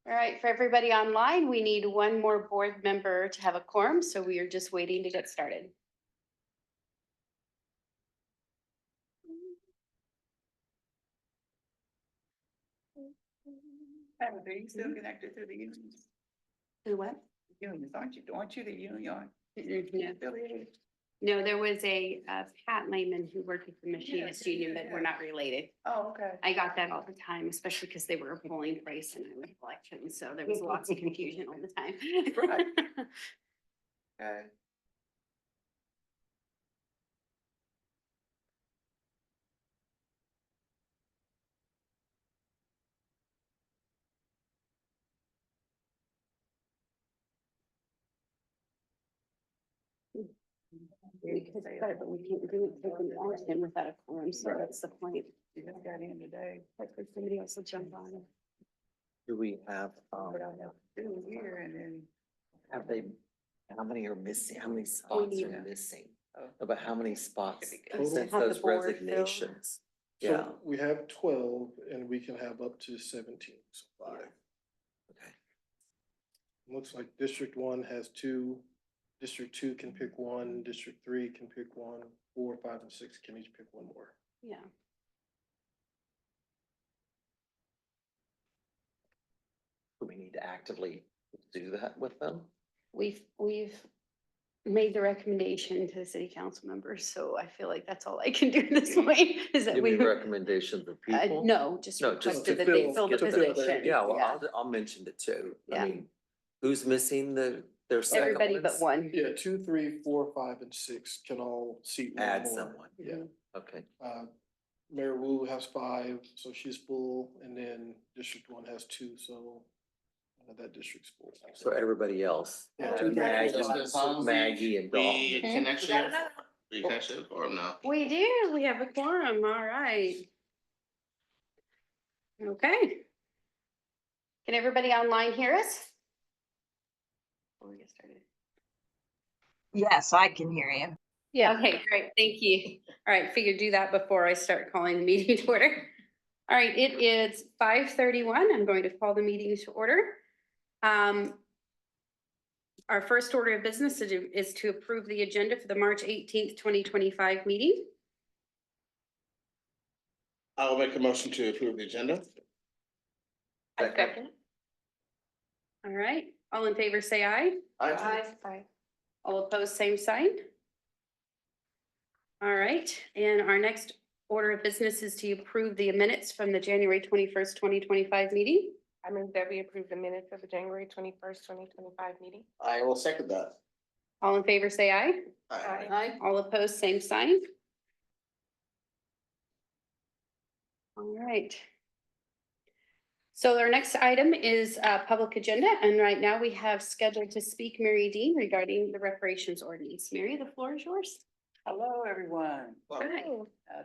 All right, for everybody online, we need one more board member to have a quorum, so we are just waiting to get started. Are you still connected to the unions? Who what? Unions, aren't you the union? No. Affiliated? No, there was a Pat Lehman who worked with the machinist union, but we're not related. Oh, okay. I got that all the time, especially because they were a polling place and I was election, so there was lots of confusion all the time. Right. Okay. We could start, but we can't do it taking action without a quorum, so that's the point. You just got in today. Hopefully somebody else will jump on. Do we have, But I have two here and then. have they, how many are missing, how many spots need- are missing? Oh. About how many spots Total. since Have the those board filled. resignations? Yeah, So we have 12 and we can have up to 17, so 5. okay. Looks like District 1 has 2, District 2 can pick 1, District 3 can pick 1, 4, 5, and 6 can each pick 1 more. Yeah. Do we need to actively do that with them? We've made the recommendation to the city council members, so I feel like that's all I can do at this point, is that Give we. me recommendations of people? No, just No, just requested to that they fill- fill the to fill the- position. Yeah, well, I'll mention it too. Yeah. I mean, who's missing their second Everybody but ones? one. Yeah, 2, 3, 4, 5, and 6 can all seat 1 Add more. someone. Yeah. Okay, Mayor Wu has 5, so she's full, and then District 1 has 2, so that district's full. so everybody else, Yeah, Maggie and Dawn. Connection or no? We do, we have a quorum, all right. Okay. Can everybody online hear us? Before we get started. Yes, I can hear you. Yeah. Okay, great, thank you. All right, figured do that before I start calling the meeting to order. All right, it is 5:31. I'm going to call the meeting to order. Our first order of business is to approve the agenda for the March 18th, 2025 meeting. I'll make a motion to approve the agenda. Second. All right, all in favor, say aye. Aye. All opposed, same sign. All right, and our next order of business is to approve the minutes from the January 21st, 2025 meeting. I move that we approve the minutes of the January 21st, 2025 meeting. I will second that. All in favor, say aye. Aye. All opposed, same sign. All right. So our next item is public agenda, and right now we have scheduled to speak Mary Dean regarding the reparations ordinance. Mary, the floor is yours. Hello, everyone. Hi.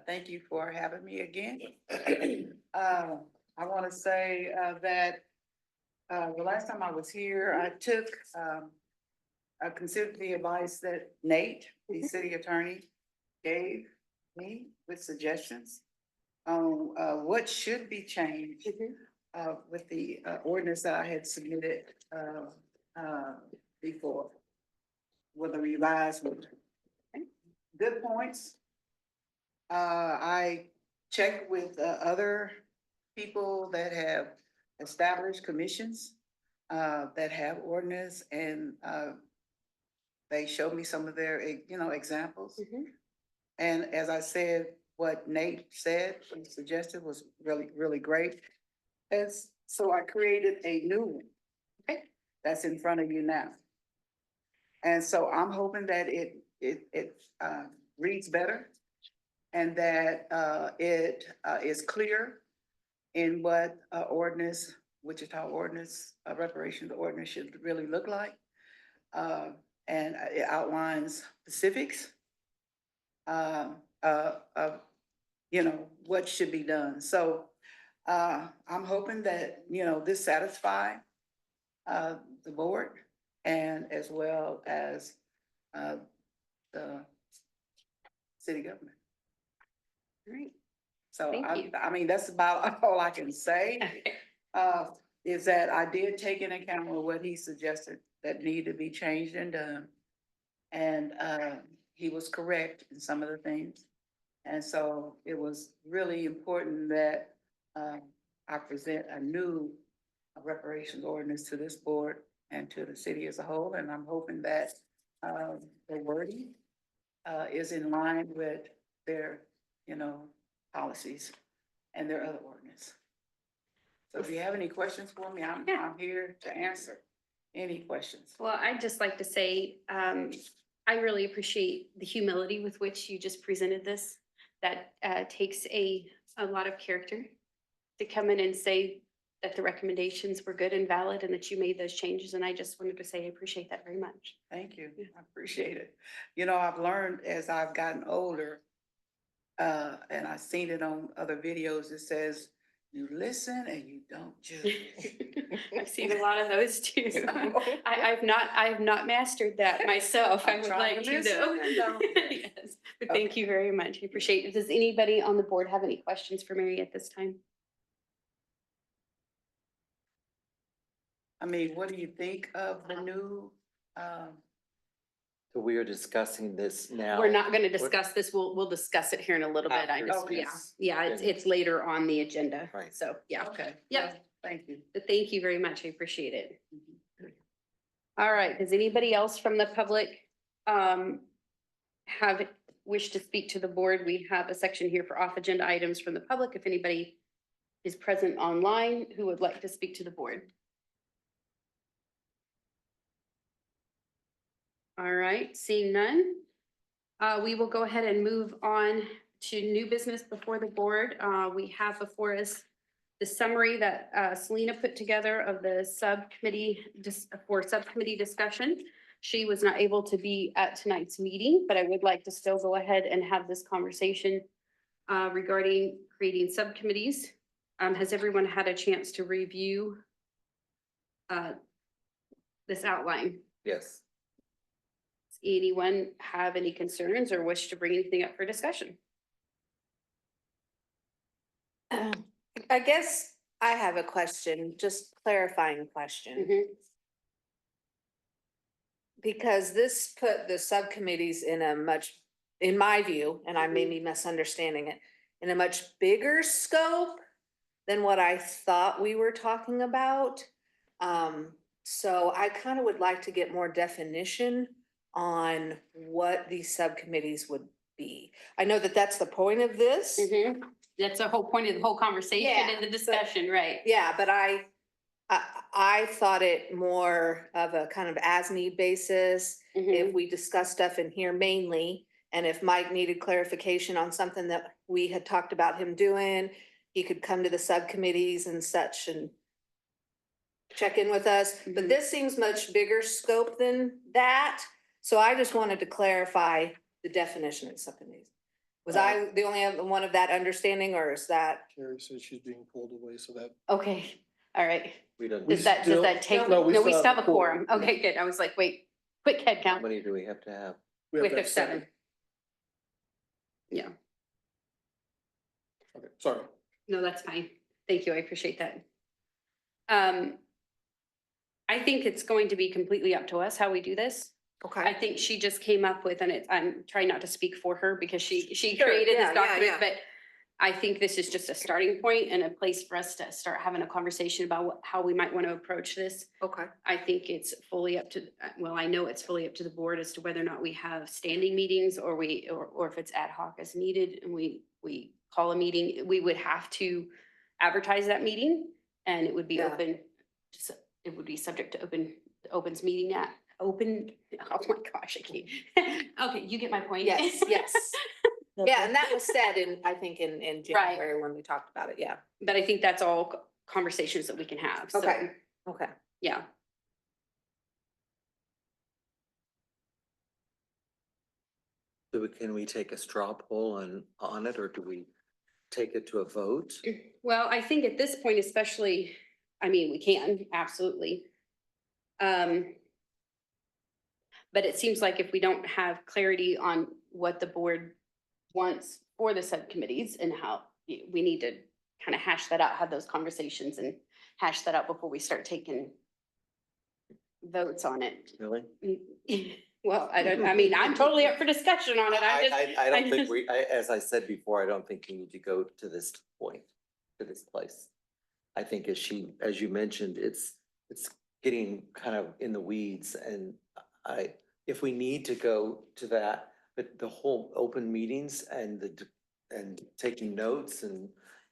Thank you for having me again. I want to say that the last time I was here, I took, I considered the advice that Nate, the city attorney, gave me with suggestions on what should be changed with the ordinance that I had submitted before with a revised one. Good points. I checked with other people that have established commissions that have ordinance, and they showed me some of their, examples. And as I said, what Nate said, he suggested was really, really great. And so I created a new one. That's in front of you now. And so I'm hoping that it reads better and that it is clear in what ordinance, Wichita ordinance, reparations ordinance should really look like. And it outlines specifics of, what should be done. So I'm hoping that, this satisfies the board and as well as the city government. All right. So Thank you. I mean, that's about all I can say. is that I did take into account what he suggested that needed to be changed and done. And, he was correct in some of the things. And so it was really important that, I present a new reparations ordinance to this board and to the city as a whole, and I'm hoping that, the wording, is in line with their, policies and their other ordinance. So if you have any questions for me, Yeah. I'm here to answer any questions. Well, I'd just like to say, I really appreciate the humility with which you just presented this. That takes a lot of character to come in and say that the recommendations were good and valid and that you made those changes. And I just wanted to say I appreciate that very much. Thank you. I appreciate it. I've learned as I've gotten older, and I've seen it on other videos, it says, you listen and you don't judge. I've seen a lot of those too. So I have not mastered that myself. I I'm would trying like to to listen though. and don't judge. Yes, but thank you very much. I appreciate it. Does anybody on the board have any questions for Mary at this time? I mean, what do you think of the new, So we are discussing this now. We're not going to discuss this. We'll discuss it here in a little bit. I After just, this. yeah, it's later on the agenda. Right. So, yeah. okay. Yep. Thank you. But thank you very much. I appreciate it. All right. Does anybody else from the public have wish to speak to the board? We have a section here for off agenda items from the public. If anybody is present online who would like to speak to the board. All right, seeing none, we will go ahead and move on to new business before the board. We have before us the summary that Selena put together of the subcommittee for subcommittee discussion. She was not able to be at tonight's meeting, but I would like to still go ahead and have this conversation regarding creating subcommittees. Has everyone had a chance to review this outline? Yes. Does anyone have any concerns or wish to bring anything up for discussion? I guess I have a question, just clarifying question. Because this put the subcommittees in a much, in my view, and I may be misunderstanding it, in a much bigger scope than what I thought we were talking about. So I kind of would like to get more definition on what these subcommittees would be. I know that that's the point of this. That's the whole point of the whole conversation Yeah, and the discussion, right? Yeah, but I thought it more of a kind of as-need basis. If we discuss stuff in here mainly, and if Mike needed clarification on something that we had talked about him doing, he could come to the subcommittees and such and check in with us. But this seems much bigger scope than that. So I just wanted to clarify the definition of subcommittees. Was I the only one of that understanding, or is that? Carrie says she's being pulled away, so that Okay, all right. We don't. Does that take, No, no, we we still still have have a a quorum. quorum. Okay, good. I was like, wait, quick head How count many do we have to have? we have with to the have seven. Yeah, Okay, sorry. no, that's fine. Thank you. I appreciate that. I think it's going to be completely up to us how we do this. I Okay. think she just came up with, and I'm trying not to speak for her because she Sure, created yeah, this yeah, document, yeah. but I think this is just a starting point and a place for us to start having a conversation about how we might want to approach this. Okay. I think it's fully up to, well, I know it's fully up to the board as to whether or not we have standing meetings or or if it's ad hoc as needed and we call a meeting. We would have to advertise that meeting and it would be Yeah. open. It would be subject to opens meeting at open. Oh my gosh, I can't. Okay, you get my point. Yes, yes. Yeah, and that was said in, I think in January when we talked about it, yeah. But I think that's all conversations that we can have. So, Okay. Okay. yeah. So can we take a straw poll on it, or do we take it to a vote? Well, I think at this point, especially, I mean, we can, absolutely. But it seems like if we don't have clarity on what the board wants for the subcommittees and how we need to kind of hash that out, have those conversations and hash that out before we start taking votes on it. Really? Well, I mean, I'm totally up for discussion on it. I'm just. I don't think just- we, as I said before, I don't think we need to go to this point, to this place. I think as you mentioned, it's getting kind of in the weeds and if we need to go to that, but the whole open meetings and and taking notes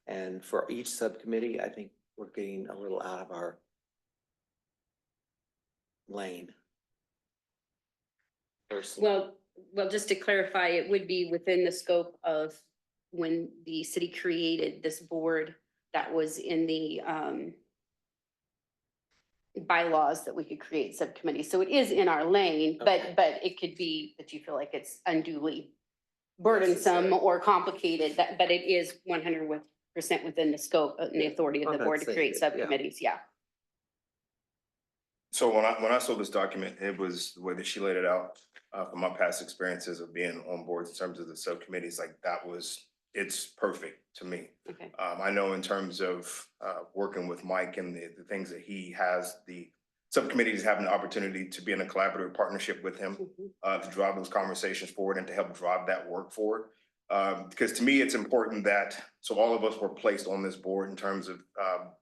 and for each subcommittee, I think we're getting a little out of our lane. Personally. Well, just to clarify, it would be within the scope of when the city created this board that was in the bylaws that we could create subcommittees. So it is in our lane, Okay. but it could be that you feel like it's unduly burdensome Necessary. or complicated, but it is 100% within the scope and the authority of I'm the not board to saying create it, yeah. subcommittees, yeah. So when I saw this document, it was the way that she laid it out, from my past experiences of being on boards in terms of the subcommittees, like it's perfect to me. Okay. I know in terms of, working with Mike and the things that he has, the subcommittees having the opportunity to be in a collaborative partnership with him, Mhm. to drive those conversations forward and to help drive that work forward. Because to me, it's important that, so all of us were placed on this board in terms of,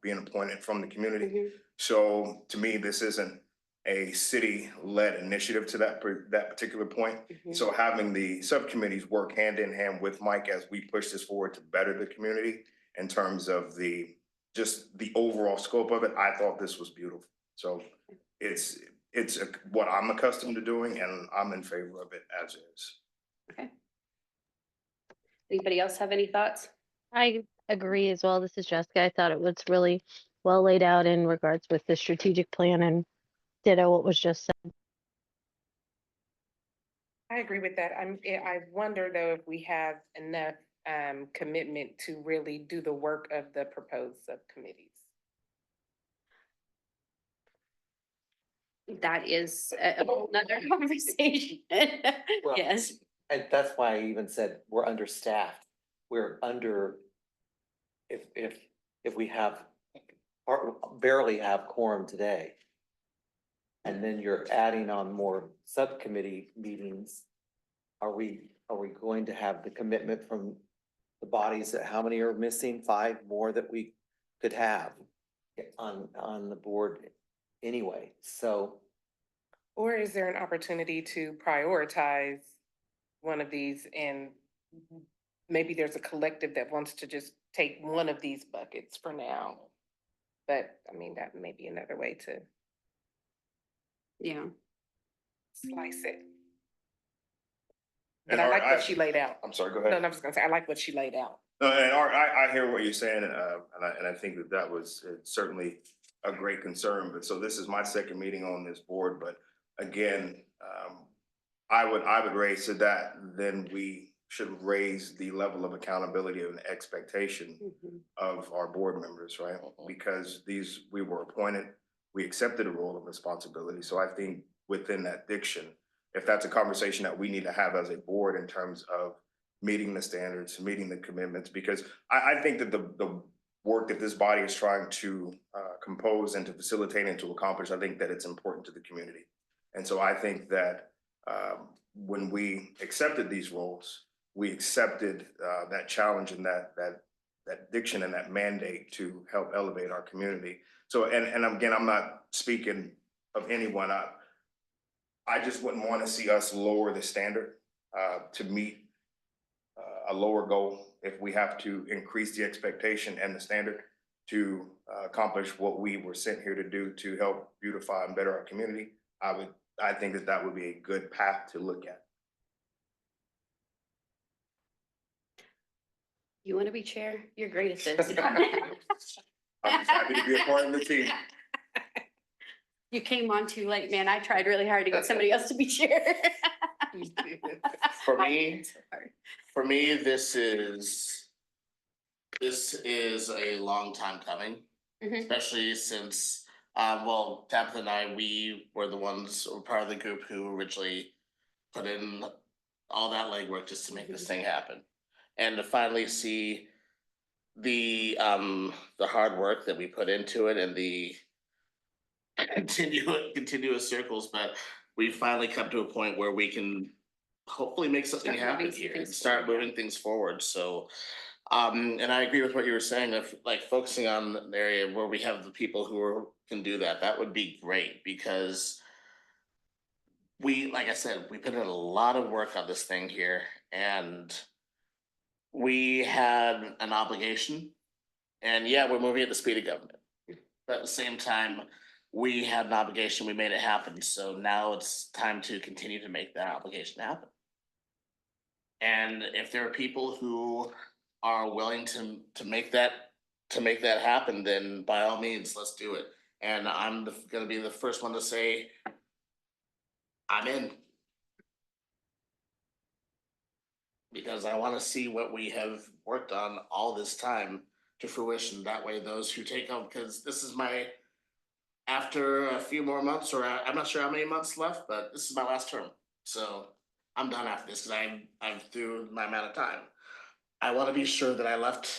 being appointed from the community. Mhm. So to me, this isn't a city-led initiative to that particular point. Mhm. So having the subcommittees work hand in hand with Mike as we push this forward to better the community in terms of just the overall scope of it, I thought this was beautiful. So it's what I'm accustomed to doing and I'm in favor of it as is. Okay. Anybody else have any thoughts? I agree as well. This is Jessica. I thought it was really well laid out in regards with the strategic plan and ditto what was just said. I agree with that. I wonder though if we have enough commitment to really do the work of the proposed subcommittees. That is a whole nother conversation. Well, Yes. And that's why I even said we're understaffed. We're under, if we have, barely have quorum today. And then you're adding on more subcommittee meetings. Are we going to have the commitment from the bodies that how many are missing? 5 more that we could have on the board anyway, so. Or is there an opportunity to prioritize one of these and maybe there's a collective that wants to just take one of these buckets for now? But I mean, that may be another way to Yeah. slice it. And But I like Art, what she laid out. I'm sorry, go No, ahead. no, I was gonna say, I like what she laid out. No, and Art, I hear what you're saying, and I think that was certainly a great concern, but so this is my second meeting on this board, but again, I would raise to that, then we should raise the level of accountability and expectation Mhm. of our board members, right? Because we were appointed, we accepted a role of responsibility, so I think within that diction, if that's a conversation that we need to have as a board in terms of meeting the standards, meeting the commitments, because I think that the work that this body is trying to compose and to facilitate and to accomplish, I think that it's important to the community. And so I think that when we accepted these roles, we accepted that challenge and that diction and that mandate to help elevate our community. So, and again, I'm not speaking of anyone. I just wouldn't want to see us lower the standard to meet a lower goal if we have to increase the expectation and the standard to accomplish what we were sent here to do to help beautify and better our community. I think that would be a good path to look at. You want to be chair? You're great at this. I'm just happy to be a part of the team. You came on too late, man. I tried really hard to get somebody else to be chair. For me, this is a long time coming, Mhm. especially since, well, Tabitha and I, we were the ones, or part of the group who originally put in all that legwork just to make this thing happen. And to finally see the hard work that we put into it and the continuous circles, but we finally come to a point where we can hopefully make something Start moving happen some here and things start forward, yeah. moving things forward, so. And I agree with what you were saying of like focusing on an area where we have the people who can do that, that would be great, because we, like I said, we put in a lot of work on this thing here, and we had an obligation. And yeah, we're moving at the speed of government. But at the same time, we had an obligation, we made it happen, so now it's time to continue to make that obligation happen. And if there are people who are willing to make that happen, then by all means, let's do it. And I'm gonna be the first one to say, I'm in. Because I wanna see what we have worked on all this time to fruition, that way those who take on, because this is my, after a few more months, or I'm not sure how many months left, but this is my last term, so I'm done after this, because I'm through my amount of time. I wanna be sure that I left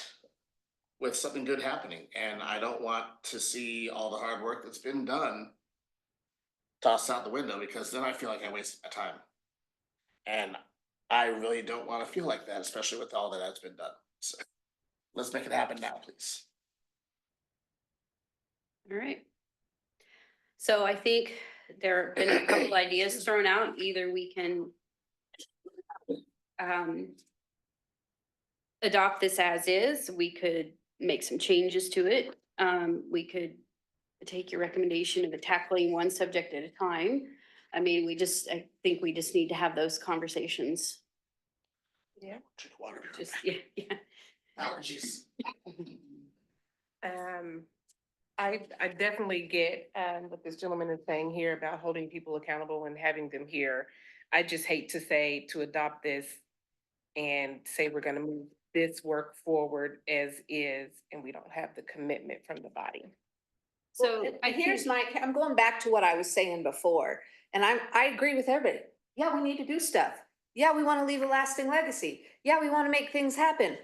with something good happening, and I don't want to see all the hard work that's been done tossed out the window, because then I feel like I wasted my time. And I really don't want to feel like that, especially with all that has been done. So let's make it happen now, please. All right. So I think there have been a couple ideas thrown out. Either we can adopt this as is, we could make some changes to it. We could take your recommendation of tackling one subject at a time. I mean, I think we just need to have those conversations. Yeah. Drink water. Just, yeah. Allergies. I definitely get what this gentleman is saying here about holding people accountable and having them here. I just hate to say to adopt this and say we're gonna move this work forward as is, and we don't have the commitment from the body. So Well, I here's think, I'm going back to what I was saying before, and I agree with everybody. Yeah, we need to do stuff. Yeah, we want to leave a lasting legacy. Yeah, we want to make things happen.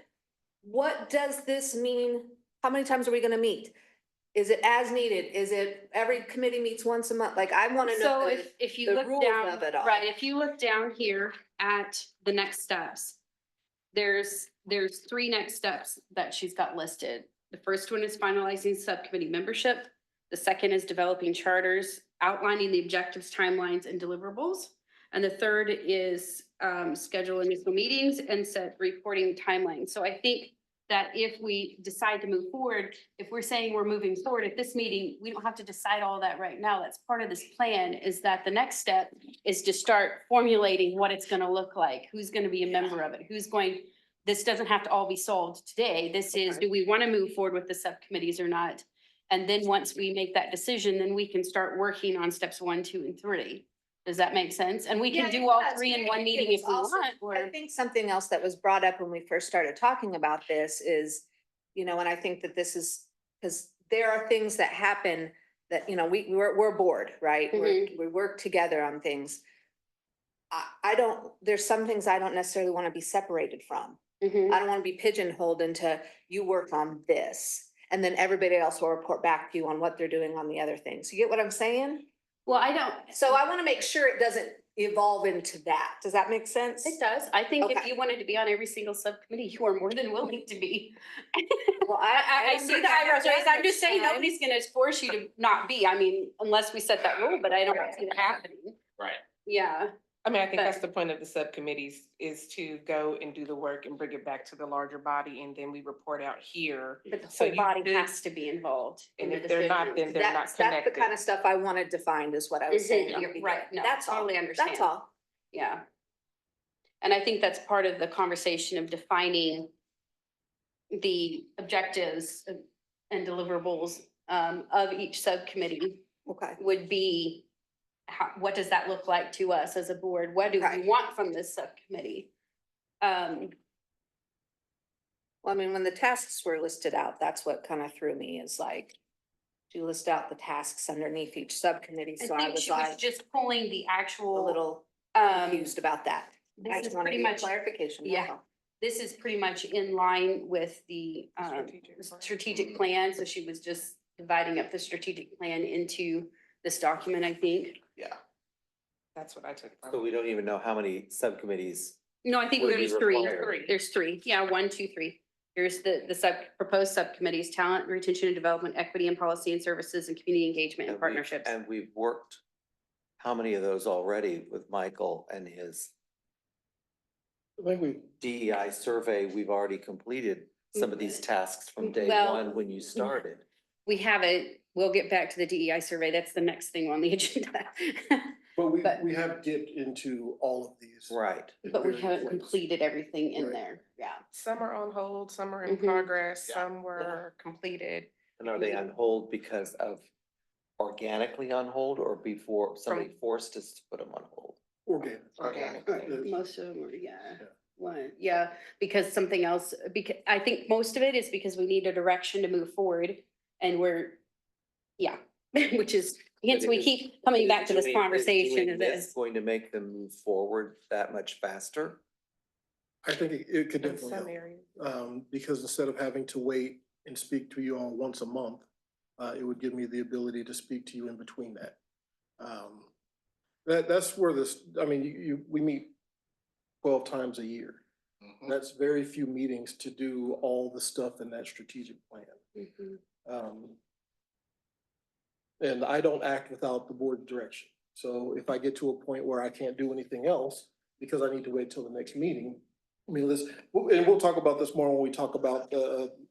What does this mean? How many times are we gonna meet? Is it as needed? Is it every committee meets once a month? Like, I want to know. so if you the look rules down, of it all. right, if you look down here at the next steps, there's three next steps that she's got listed. The first one is finalizing subcommittee membership. The second is developing charters, outlining the objectives, timelines, and deliverables. And the third is schedule initial meetings and set reporting timelines. So I think that if we decide to move forward, if we're saying we're moving forward at this meeting, we don't have to decide all that right now. That's part of this plan, is that the next step is to start formulating what it's gonna look like, who's gonna be a member of it, this doesn't have to all be solved today. This is, do we want to move forward with the subcommittees or not? And then once we make that decision, then we can start working on steps 1, 2, and 3. Does that make sense? And we can Yeah, do it all does. three But in I one think it meeting if was we also- want, I or. think something else that was brought up when we first started talking about this is, and I think that this is, because there are things that happen that, we're bored, right? We work together on things. I don't, there's some things I don't necessarily want to be separated from. Mhm. I don't want to be pigeonholed into, you work on this, and then everybody else will report back to you on what they're doing on the other things. You get what I'm saying? Well, I don't. So I want to make sure it doesn't evolve into that. Does that make sense? It does. I think if Okay. you wanted to be on every single subcommittee, you are more than willing to be. Well, I see the eyebrows raised. I'm just saying, nobody's. nobody's gonna force you to not be. I mean, unless we set that rule, but I don't see it happening. Right. Yeah. I mean, I think But- that's the point of the subcommittees, is to go and do the work and bring it back to the larger body, and then we report out here. But the So whole you body should- has to be involved. in And the if they're not, decisions. then they're not That's the connected. kind of stuff I wanted defined is what I was saying. You're right. No, That's all. totally understand. That's all. Yeah. And I think that's part of the conversation of defining the objectives and deliverables of each subcommittee Okay. would be, what does that look like to us as a board? What do we Right. want from this subcommittee? Well, I mean, when the tasks were listed out, that's what kind of threw me, is like, you list out the tasks underneath each subcommittee, I so I think was she was like just pulling the a actual, little um, confused about that. I this just is wanted to pretty get much, clarification. that's yeah. all. this is pretty much in line with the strategic plan. So she was just dividing up the strategic plan into this document, I think. Yeah. That's what I took So from it. we don't even know how many subcommittees. No, I think Would be there's three. required. There's three. Yeah, 1, 2, 3. Here's the proposed subcommittees: talent, retention and development, equity and policy and services, and community engagement and And partnerships. And we've worked how many of those already with Michael and his I think we, DEI survey? We've already completed some of these tasks from day Well, one when you started. We haven't, we'll get back to the DEI survey. That's the next thing on the agenda. but But- we have dipped into all of these. Right. in But we various haven't ways. completed everything in Right. there. Yeah. Some are on hold, some are in Mhm. progress, Yeah. some were completed. And are they on hold because of organically on hold or before somebody forced us to put them on hold? Organic. Organic. Most of them are, yeah. Yeah. One, yeah, because something else, because I think most of it is because we need a direction to move forward and we're, yeah, which is, hence we keep coming back to this conversation. Is this going to make them move forward that much faster? I think it could In definitely some help. areas. Because instead of having to wait and speak to you all once a month, it would give me the ability to speak to you in between that. That's where this, I mean, we meet 12 times a year. Mhm. That's very few meetings to do all the stuff in that strategic plan. Mhm. And I don't act without the board direction. So if I get to a point where I can't do anything else because I need to wait till the next meeting, I mean, and we'll talk about this more when we talk about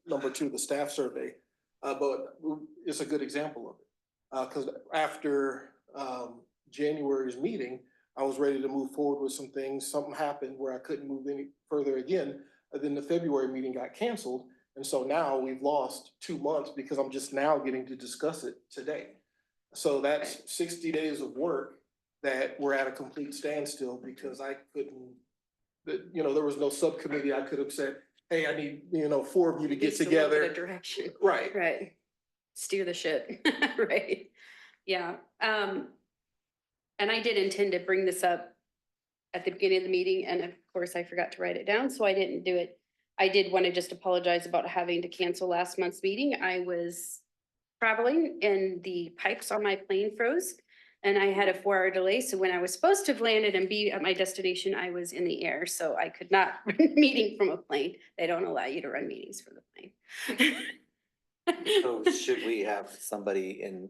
number 2, the staff survey. But it's a good example of it. Because after January's meeting, I was ready to move forward with some things. Something happened where I couldn't move any further again. And then the February meeting got canceled. And so now we've lost 2 months because I'm just now getting to discuss it today. So that's 60 days of work that we're at a complete standstill because I couldn't, there was no subcommittee. I could have said, hey, I need, 4 of you to get Needs to look at a together. direction. Right. Right. Steer the ship, right? Yeah. And I did intend to bring this up at the beginning of the meeting, and of course I forgot to write it down, so I didn't do it. I did want to just apologize about having to cancel last month's meeting. I was traveling and the pipes on my plane froze and I had a 4-hour delay. So when I was supposed to have landed and be at my destination, I was in the air. So I could not run a meeting from a plane. They don't allow you to run meetings from the plane. So should we have somebody in?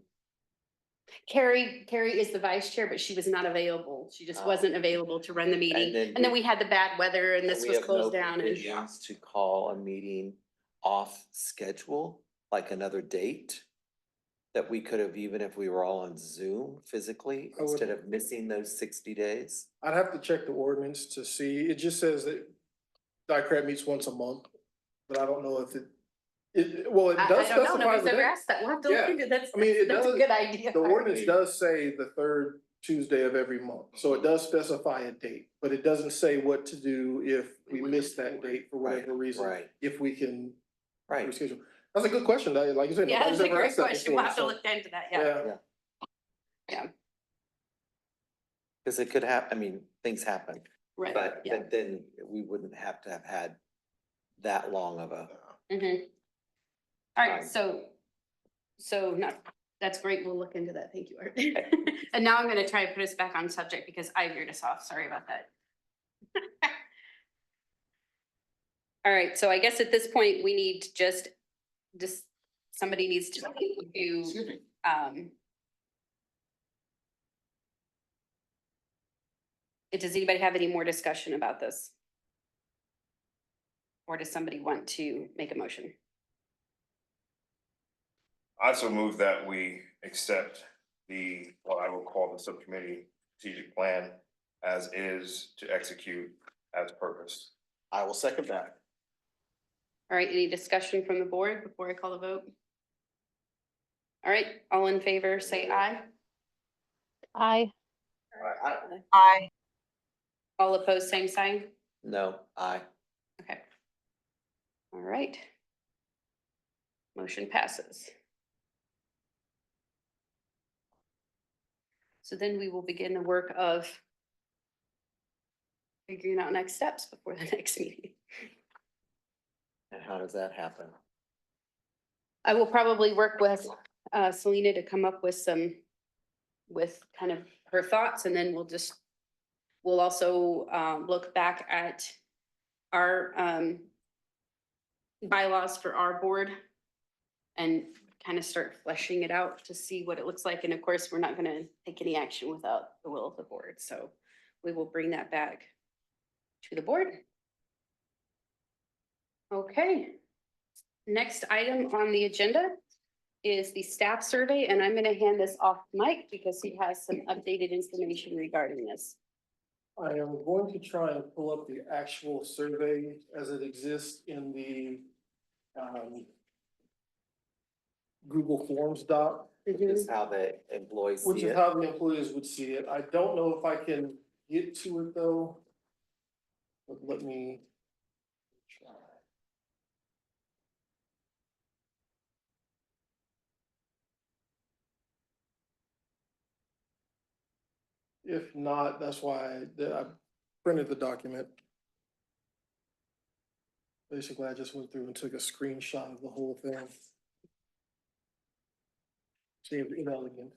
Carrie is the vice chair, but she was not available. She just Oh. wasn't available to run the meeting. And then we had the bad weather and this we was have no closed down and. provisions to call a meeting off schedule, like another date? That we could have, even if we were all on Zoom physically, I would- instead of missing those 60 days? I'd have to check the ordinance to see. It just says that DICRAD meets once a month, but I don't know if it I does don't know, specify nobody's the ever date. asked that. We'll have to look Yeah. into that. I mean, it That's a does- good idea. The ordinance does say the 3rd Tuesday of every month, so it does specify a date, but it doesn't say what to do if we miss that date for whatever reason. Right, If we can right. reschedule. That's a good question. Like you said, Yeah, nobody's that's a ever great asked that question. We'll before, have to so, look into that, yeah. yeah. Because it could happen, I mean, things happen, Right, but yeah. then we wouldn't have to have had that long of a. Mhm. All right, Right. so no, that's great. We'll look into that. Thank you, Art. And now I'm gonna try and put us back on subject because I veered us off. Sorry about that. All right, so I guess at this point, we need to just somebody needs to do, Excuse me. Does anybody have any more discussion about this? Or does somebody want to make a motion? I also move that we accept what I will call the subcommittee strategic plan as is to execute as purposed. I will second that. All right, any discussion from the board before I call the vote? All right, all in favor, say aye. I, I, All opposed, same sign? No, Okay. All right. Motion passes. So then we will begin the work of figuring out next steps before the next meeting. And how does that happen? I will probably work with Selena to come up with with kind of her thoughts, and then we'll also look back at our bylaws for our board and kind of start fleshing it out to see what it looks like. And of course, we're not gonna take any action without the will of the board, so we will bring that back to the board. Okay. Next item on the agenda is the staff survey, and I'm gonna hand this off to Mike because he has some updated information regarding this. I am going to try and pull up the actual survey as it exists in the Google Forms doc, Which is how the employees which see is it. how the employees would see it. I don't know if I can get to it though. But let me try. If not, that's why I printed the document. Basically, I just went through and took a screenshot of the whole thing. Save the email again.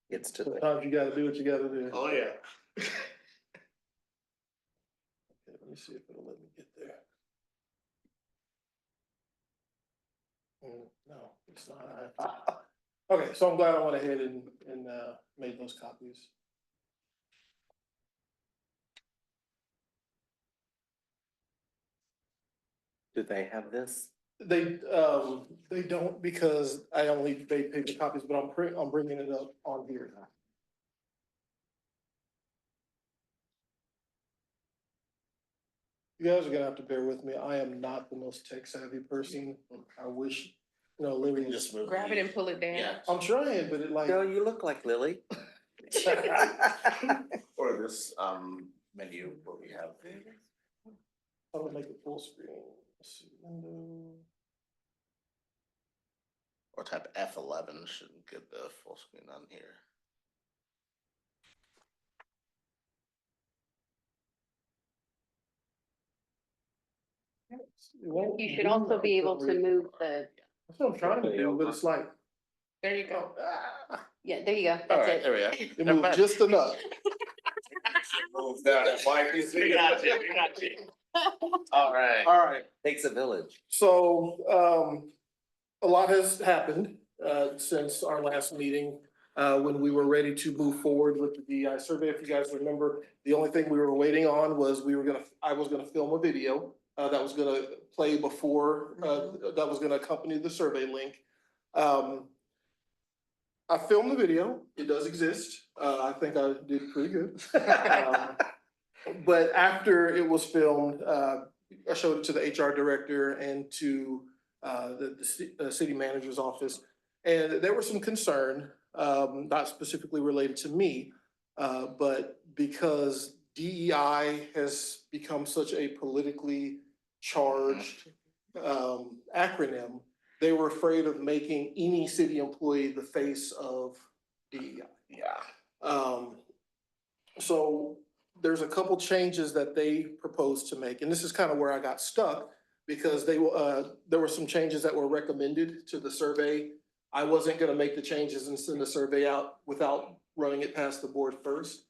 Gets to the, Sometimes you gotta do what you gotta do. Oh, yeah. Okay, let me see if it'll let me get there. No, it's not. Okay, so I'm glad I went ahead and made those copies. do they have this? They don't, because I only made paper copies, but I'm bringing it up on here. You guys are gonna have to bear with me. I am not the most tech savvy person. I wish, Lily Just just, move. Grab it and pull it down. Yeah. I'm trying, but it like. No, you look like Lily. Or this, menu, what we have. I would make it full screen. Let's see, window. Or type F11 should get the full screen on here. You should also be able to move the, That's what I'm trying to do, but it's like, There you go. yeah, there you go. All That's right, it. there we go. it moved just enough. Move down, Mike, you see. We got you, we got you. All right. All right, Takes a village. so, a lot has happened, since our last meeting, when we were ready to move forward with the DEI survey. If you guys remember, the only thing we were waiting on was I was gonna film a video, that was gonna play before, that was gonna accompany the survey link. I filmed the video. It does exist. I think I did pretty good. But after it was filmed, I showed it to the HR director and to the city manager's office. And there was some concern, not specifically related to me, but because DEI has become such a politically charged acronym, they were afraid of making any city employee the face of DEI. Yeah. So there's a couple changes that they proposed to make, and this is kind of where I got stuck because there were some changes that were recommended to the survey. I wasn't gonna make the changes and send the survey out without running it past the board first.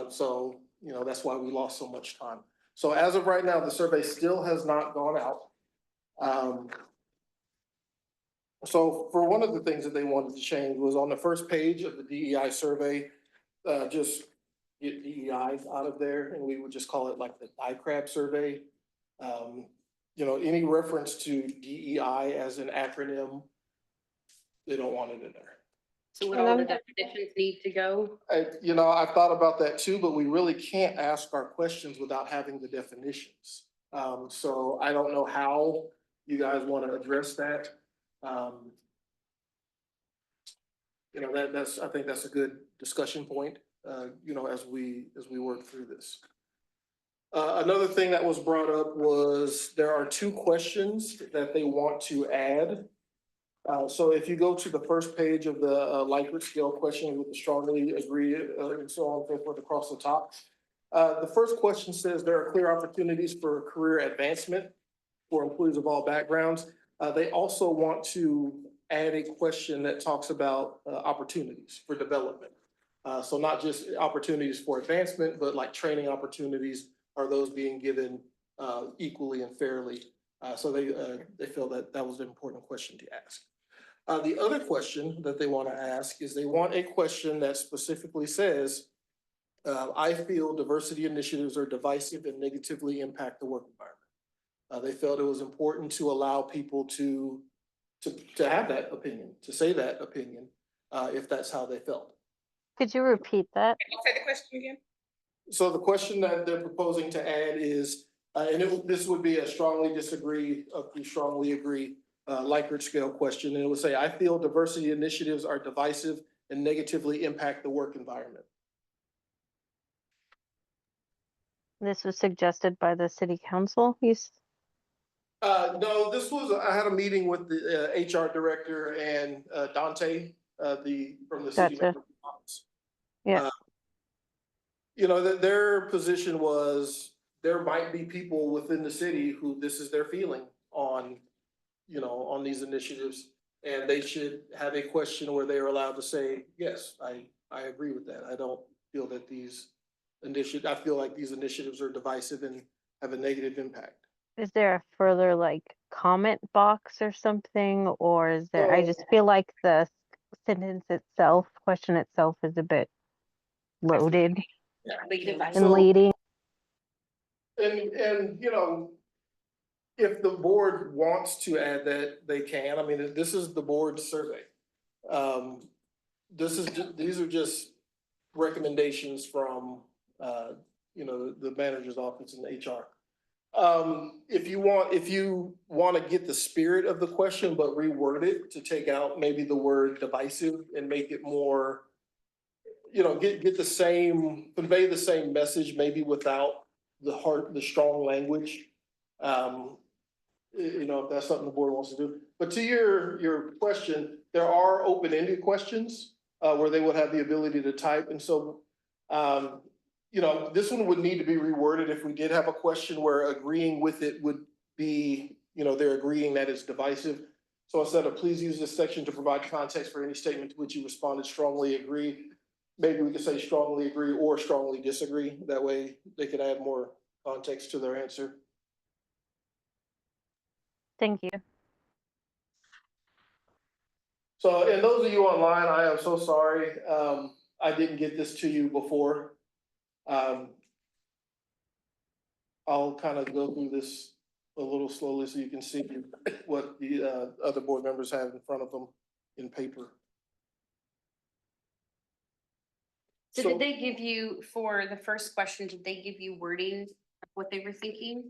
So, that's why we lost so much time. So as of right now, the survey still has not gone out. So for one of the things that they wanted to change was on the first page of the DEI survey, just get DEI out of there, and we would just call it like the ICRAB survey. Any reference to DEI as an acronym, they don't want it in there. So would all the definitions need to go? I thought about that too, but we really can't ask our questions without having the definitions. So I don't know how you guys want to address that. I think that's a good discussion point, as we work through this. Another thing that was brought up was there are two questions that they want to add. So if you go to the first page of the Likert scale question with the strongly agree, and so on and so forth across the top, The first question says there are clear opportunities for career advancement for employees of all backgrounds. They also want to add a question that talks about opportunities for development. So not just opportunities for advancement, but like training opportunities, are those being given equally and fairly? So they feel that that was an important question to ask. The other question that they want to ask is they want a question that specifically says, I feel diversity initiatives are divisive and negatively impact the work environment. They felt it was important to allow people to have that opinion, to say that opinion, if that's how they felt. Could you repeat that? Can you say the question again? So the question that they're proposing to add is, this would be a strongly disagree, a strongly agree, Likert scale question, and it would say, I feel diversity initiatives are divisive and negatively impact the work environment. This was suggested by the city council. No, this was, I had a meeting with the HR director and Dante, from the city. Gotcha. manager's office. Yeah. You know, that their position was, there might be people within the city who this is their feeling on, you know, on these initiatives. And they should have a question where they are allowed to say, yes, I agree with that. I don't feel that these initiatives, I feel like these initiatives are divisive and have a negative impact. Is there a further like comment box or something, or is there, I just feel like the sentence itself, question itself is a bit loaded and So- leading. And, you know, if the board wants to add that, they can. I mean, this is the board's survey. These are just recommendations from, you know, the manager's office and HR. If you want to get the spirit of the question, but reword it to take out maybe the word divisive and make it more, you know, get the same, convey the same message, maybe without the strong language. You know, if that's something the board wants to do. But to your question, there are open-ended questions, where they would have the ability to type. And so, you know, this one would need to be reworded if we did have a question where agreeing with it would be, you know, they're agreeing that it's divisive. So instead of please use this section to provide context for any statement to which you responded strongly agree, maybe we could say strongly agree or strongly disagree. That way they could add more context to their answer. Thank you. So, and those of you online, I am so sorry. I didn't get this to you before. I'll kind of go through this a little slowly so you can see what the other board members have in front of them in paper. So did they give you, for the first question, did they give you wording of what they were thinking?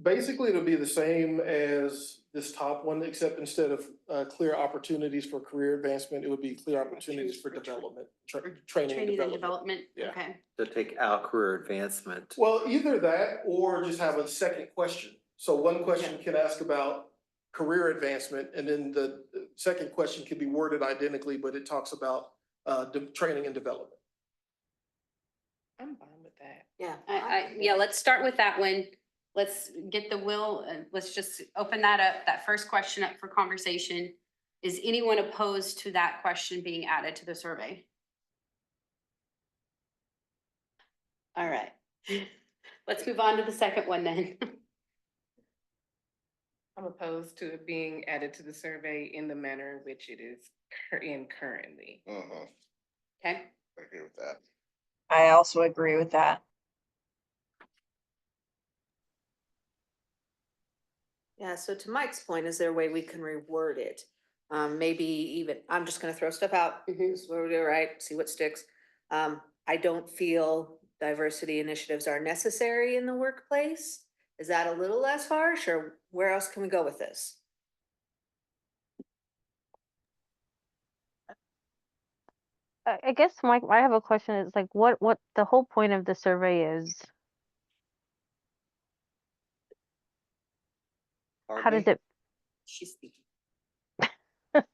Basically, it'll be the same as this top one, except instead of clear opportunities for career advancement, it would be clear opportunities for development, training and Training and development. development, Yeah. okay. To take out career advancement. Well, either that or just have a second question. So one question can ask about career advancement, and then the second question can be worded identically, but it talks about training and development. I'm fine with that. Yeah. Yeah, let's start with that one. Let's get the will, let's just open that up, that first question up for conversation. Is anyone opposed to that question being added to the survey? All right, let's move on to the second one then. I'm opposed to it being added to the survey in the manner in which it is in currently. Mhm. Okay, I agree with that. I also agree with that. Yeah, so to Mike's point, is there a way we can reword it? Maybe even, I'm just gonna throw stuff out, Mhm. this is where we do, right, see what sticks. I don't feel diversity initiatives are necessary in the workplace. Is that a little less harsh, or where else can we go with this? I guess, Mike, I have a question. It's like, what the whole point of the survey is? How does it, she's speaking. the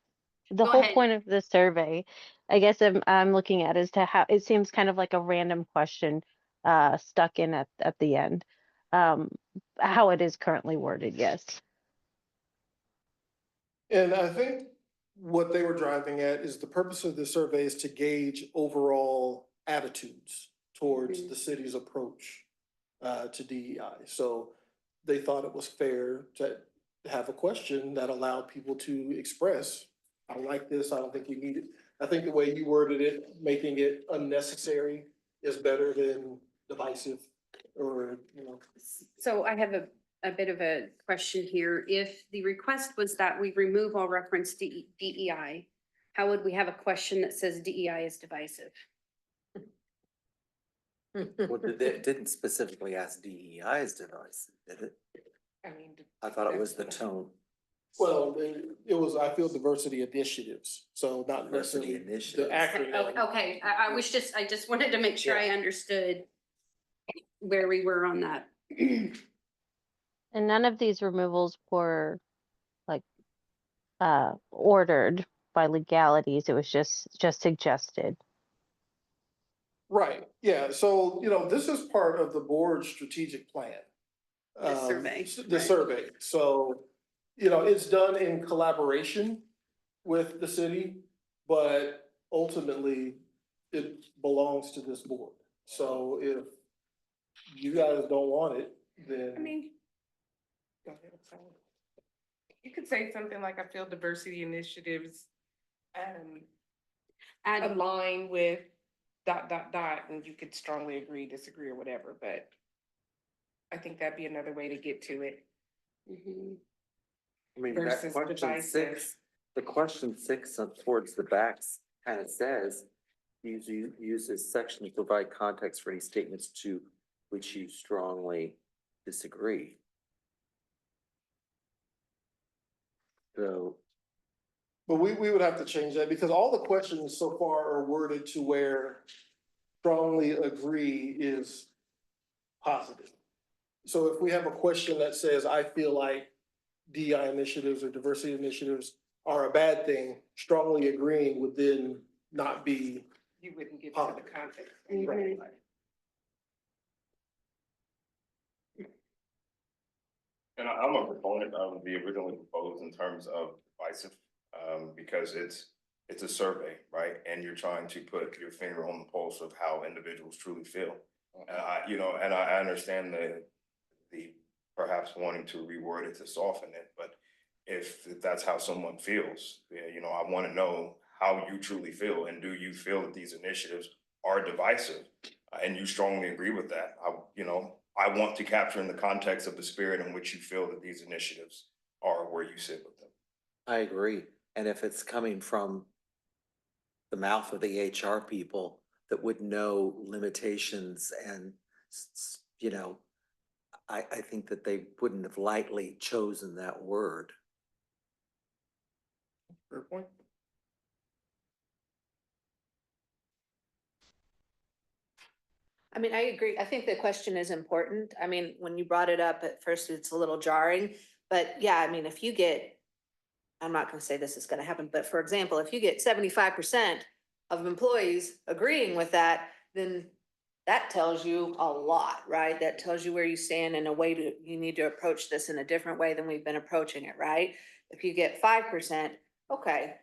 Go whole ahead. point of the survey, I guess I'm looking at as to how, it seems kind of like a random question. stuck in at the end. How it is currently worded, yes. And I think what they were driving at is the purpose of the survey is to gauge overall attitudes towards the city's approach to DEI. So they thought it was fair to have a question that allowed people to express, I don't like this, I don't think you need it. I think the way you worded it, making it unnecessary is better than divisive or, you know. So I have a bit of a question here. If the request was that we remove all reference to DEI, how would we have a question that says DEI is divisive? Well, it didn't specifically ask DEI's device, did it? I mean, I thought it was the tone. Well, it was, I feel diversity initiatives, so not Diversity necessarily initiatives. the acronym. Okay, I just wanted to make sure I understood where we were on that. And none of these removals were like ordered by legalities. It was just suggested. Right, yeah, so, you know, this is part of the board's strategic plan. The survey, The right. survey, so, you know, it's done in collaboration with the city, but ultimately it belongs to this board. So if you guys don't want it, then. I mean. Go ahead, I'm sorry. You could say something like, I feel diversity initiatives And align with ... and you could strongly agree, disagree, or whatever, but I think that'd be another way to get to it. mhm. I mean, Versus that question divisive. 6, the question 6 towards the backs kind of says, use this section to provide context for any statements to which you strongly disagree. So, But we would have to change that because all the questions so far are worded to where strongly agree is positive. So if we have a question that says, I feel like DEI initiatives or diversity initiatives are a bad thing, strongly agreeing would then not be. You wouldn't get to the context. Mhm. And I'm a proponent of the originally proposed in terms of divisive, because it's a survey, right? And you're trying to put your finger on the pulse of how individuals truly feel. And I understand the perhaps wanting to reword it to soften it, but if that's how someone feels, I want to know how you truly feel, and do you feel that these initiatives are divisive, and you strongly agree with that? I want to capture in the context of the spirit in which you feel that these initiatives are where you sit with them. I agree. And if it's coming from the mouth of the HR people that would know limitations and, I think that they wouldn't have lightly chosen that word. Fair point. I mean, I agree. I think the question is important. I mean, when you brought it up at first, it's a little jarring, but yeah, I mean, if you get, I'm not gonna say this is gonna happen, but for example, if you get 75% of employees agreeing with that, then that tells you a lot, right? That tells you where you stand in a way to, you need to approach this in a different way than we've been approaching it, right? If you get 5%, okay,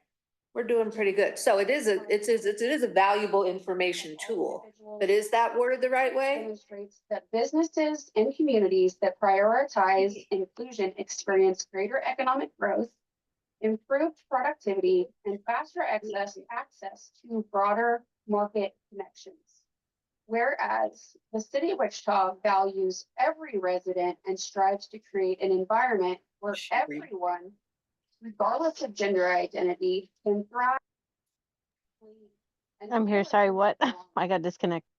we're doing pretty good. So it is a valuable information tool, but is that worded the right way? Demonstrates that businesses and communities that prioritize inclusion experience greater economic growth, improved productivity, and faster access to broader market connections. Whereas the city of Wichita values every resident and strives to create an environment where everyone, regardless of gender identity, can thrive. I'm here, sorry, what? I got disconnected.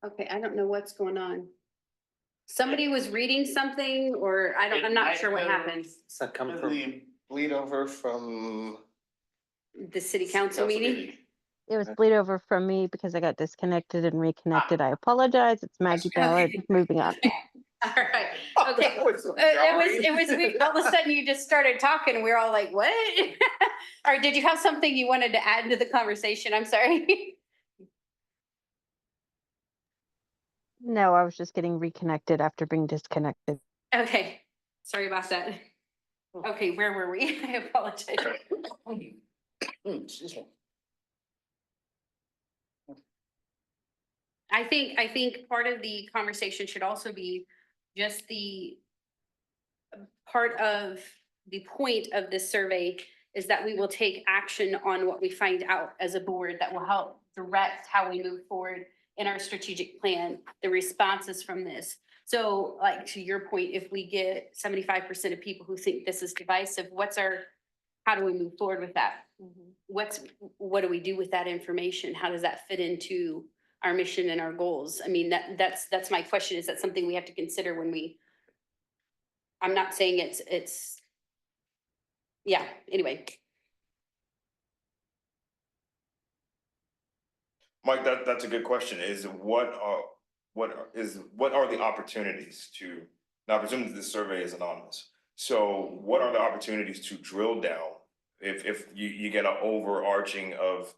Okay, I don't know what's going on. Somebody was reading something, or I'm not sure what happened. It's not coming from, The bleed over from. The city council meeting? It was bleed over from me because I got disconnected and reconnected. I apologize. It's Maggie Ballard. Moving on. All right, okay. All of a sudden you just started talking and we were all like, what? Or did you have something you wanted to add to the conversation? I'm sorry. No, I was just getting reconnected after being disconnected. Okay, sorry about that. Okay, where were we? I apologize. Excuse me. I think part of the conversation should also be just the part of the point of this survey is that we will take action on what we find out as a board that will help direct how we move forward in our strategic plan, the responses from this. So like to your point, if we get 75% of people who think this is divisive, how do we move forward with that? What do we do with that information? How does that fit into our mission and our goals? I mean, that's my question. Is that something we have to consider when I'm not saying yeah, anyway. Mike, that's a good question, is what are the opportunities to, now presumably this survey is anonymous. So what are the opportunities to drill down if you get an overarching of,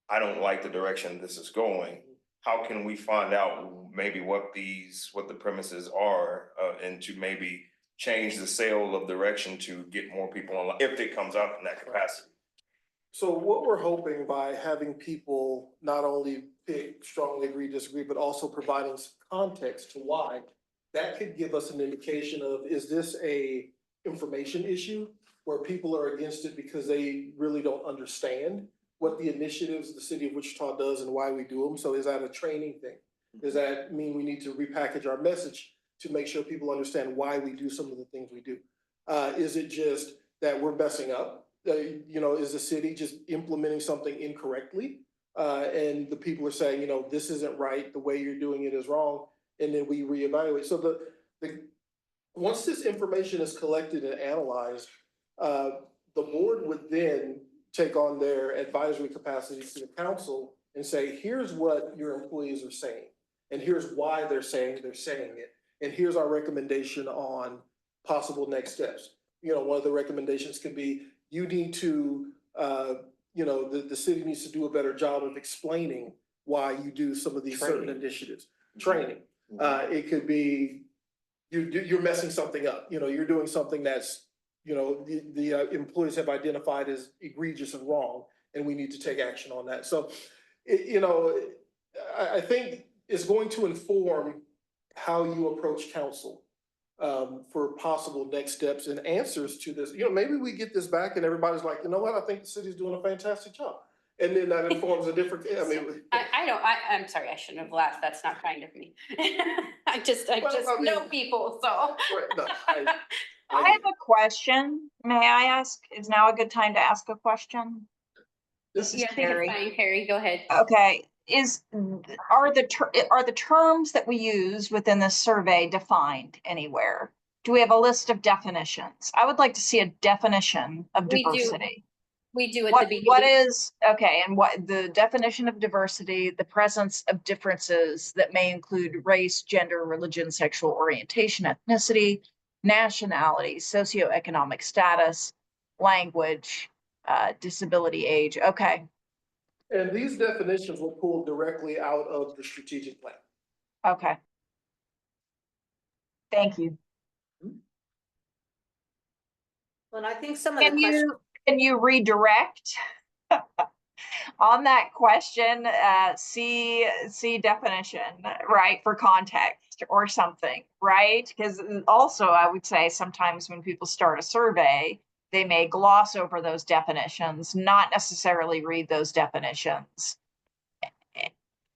I don't like the direction this is going, how can we find out maybe what the premises are, and to maybe change the sail of direction to get more people online, if it comes up in that capacity? So what we're hoping by having people not only pick strongly agree, disagree, but also providing some context to why, that could give us an indication of, is this a information issue where people are against it because they really don't understand what the initiatives the city of Wichita does and why we do them? So is that a training thing? Does that mean we need to repackage our message to make sure people understand why we do some of the things we do? Is it just that we're messing up? Is the city just implementing something incorrectly? And the people are saying, this isn't right, the way you're doing it is wrong, and then we reevaluate. So once this information is collected and analyzed, the board would then take on their advisory capacity to the council and say, here's what your employees are saying, and here's why they're saying it, and here's our recommendation on possible next steps. One of the recommendations could be, you need to, the city needs to do a better job of explaining why you do some of these certain initiatives. Training. It could be, you're messing something up. You're doing something that's, the employees have identified as egregious and wrong, and we need to take action on that. So, I think it's going to inform how you approach council for possible next steps and answers to this. Maybe we get this back and everybody's like, you know what, I think the city's doing a fantastic job. And then that informs a different, I'm sorry, I shouldn't have laughed. That's not kind of me. I just know people, so. I have a question. May I ask? Is now a good time to ask a question? This is Yeah, I think it's Carrie. fine. Carrie, go ahead. Okay, are the terms that we use within this survey defined anywhere? Do we have a list of definitions? I would like to see a definition of We do. diversity. We do at the What beginning. is, okay, and what the definition of diversity, the presence of differences that may include race, gender, religion, sexual orientation, ethnicity, nationality, socioeconomic status, language, disability, age. Okay. and these definitions were pulled directly out of the strategic plan. Okay. Thank you. Well, I think some of the questions. Can you redirect on that question, see definition, right, for context or something, right? Because also I would say sometimes when people start a survey, they may gloss over those definitions, not necessarily read those definitions.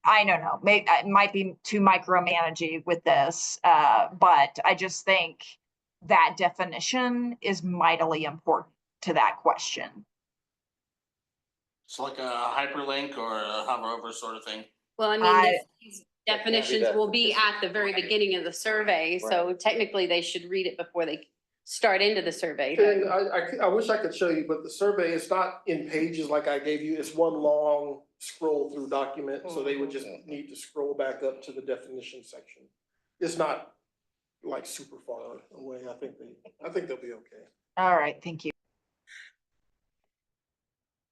I don't know, maybe it might be too micromanaging with this, but I just think that definition is mightily important to that question. It's like a hyperlink or a hover over sort of thing. Well, I mean, these definitions will be at the very beginning of the survey, so technically they should read it before they start into the survey. And I wish I could show you, but the survey is not in pages like I gave you. It's one long scroll through document, so they would just need to scroll back up to the definition section. It's not like super far away. I think they'll be okay. All right, thank you.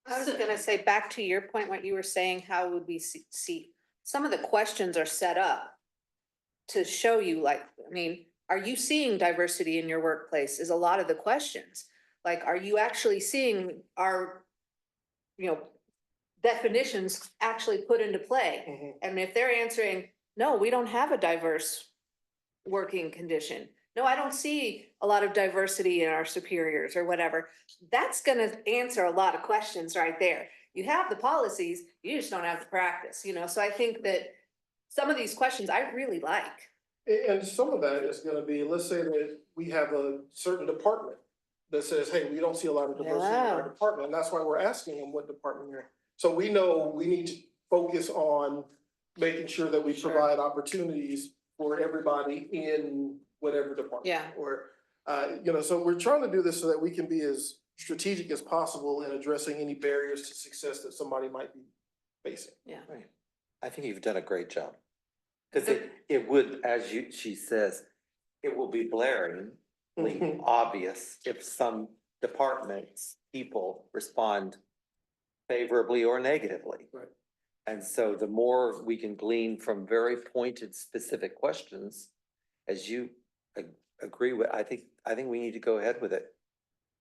I was gonna say, back to your point, what you were saying, how would we see, some of the questions are set up to show you, like, I mean, are you seeing diversity in your workplace is a lot of the questions. Like, are you actually seeing our, definitions actually put into play? Mhm. And if they're answering, no, we don't have a diverse working condition. No, I don't see a lot of diversity in our superiors or whatever. That's gonna answer a lot of questions right there. You have the policies, you just don't have the practice, so I think that some of these questions I really like. And some of that is gonna be, let's say that we have a certain department that says, hey, we don't see a lot of diversity in our Yeah. department, and that's why we're asking them what department you're in. So we know we need to focus on making sure that we Sure. provide opportunities for everybody in whatever department. Yeah. Or, so we're trying to do this so that we can be as strategic as possible in addressing any barriers to success that somebody might be facing. Yeah. Right. I think you've done a great job. Cause it would, she says, it will be blaringly Mhm. obvious if some departments, people respond favorably or negatively. Right. And so the more we can glean from very pointed, specific questions, as you agree with, I think we need to go ahead with it.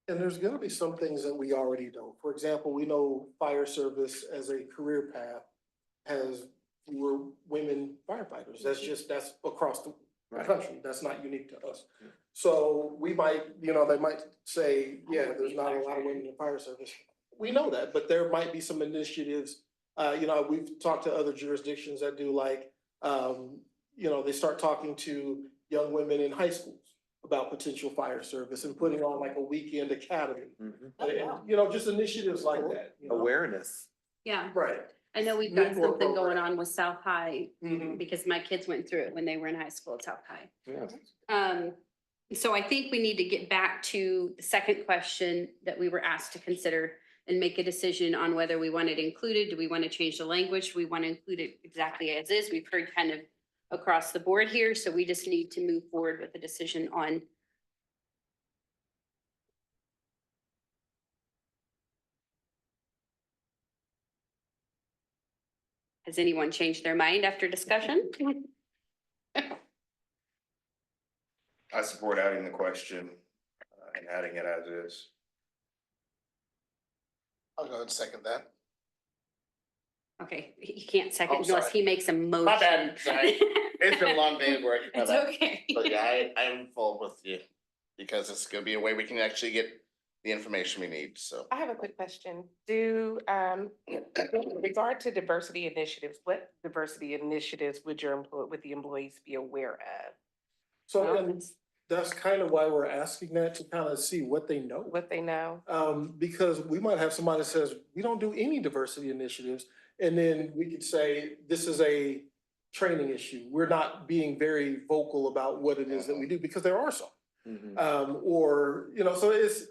And there's gonna be some things that we already know. For example, we know fire service as a career path has fewer women firefighters. That's across the Right. country. That's not unique to us. So we might, they might say, yeah, there's not a lot of women in fire service. We know that, but there might be some initiatives. We've talked to other jurisdictions that do they start talking to young women in high schools about potential fire service and putting on like a weekend academy. Mhm. And, just initiatives like that. Awareness. Yeah, Right. I know we've got Mentor something going program. on with South High Mhm. because my kids went through it when they were in high school at South High. Yeah. So I think we need to get back to the second question that we were asked to consider and make a decision on whether we want it included. Do we want to change the language? Do we want to include it exactly as is? We've heard kind of across the board here, so we just need to move forward with a decision on. Has anyone changed their mind after discussion? I support adding the question and adding it as is. I'll go and second that. Okay, he can't second I'm unless sorry. he makes a motion. My bad, sorry. It's been a long day at work. my It's bad. okay. But yeah, I'm full with you because it's gonna be a way we can actually get the information we need, so. I have a quick question. With regard to diversity initiatives, what diversity initiatives would the employees be aware of? So, and that's kind of why we're asking that, to kind of see what they know. What they know? Because we might have somebody that says, we don't do any diversity initiatives. And then we could say, this is a training issue. We're not being very vocal about what it is that we do, because there are some. Mhm. So it's,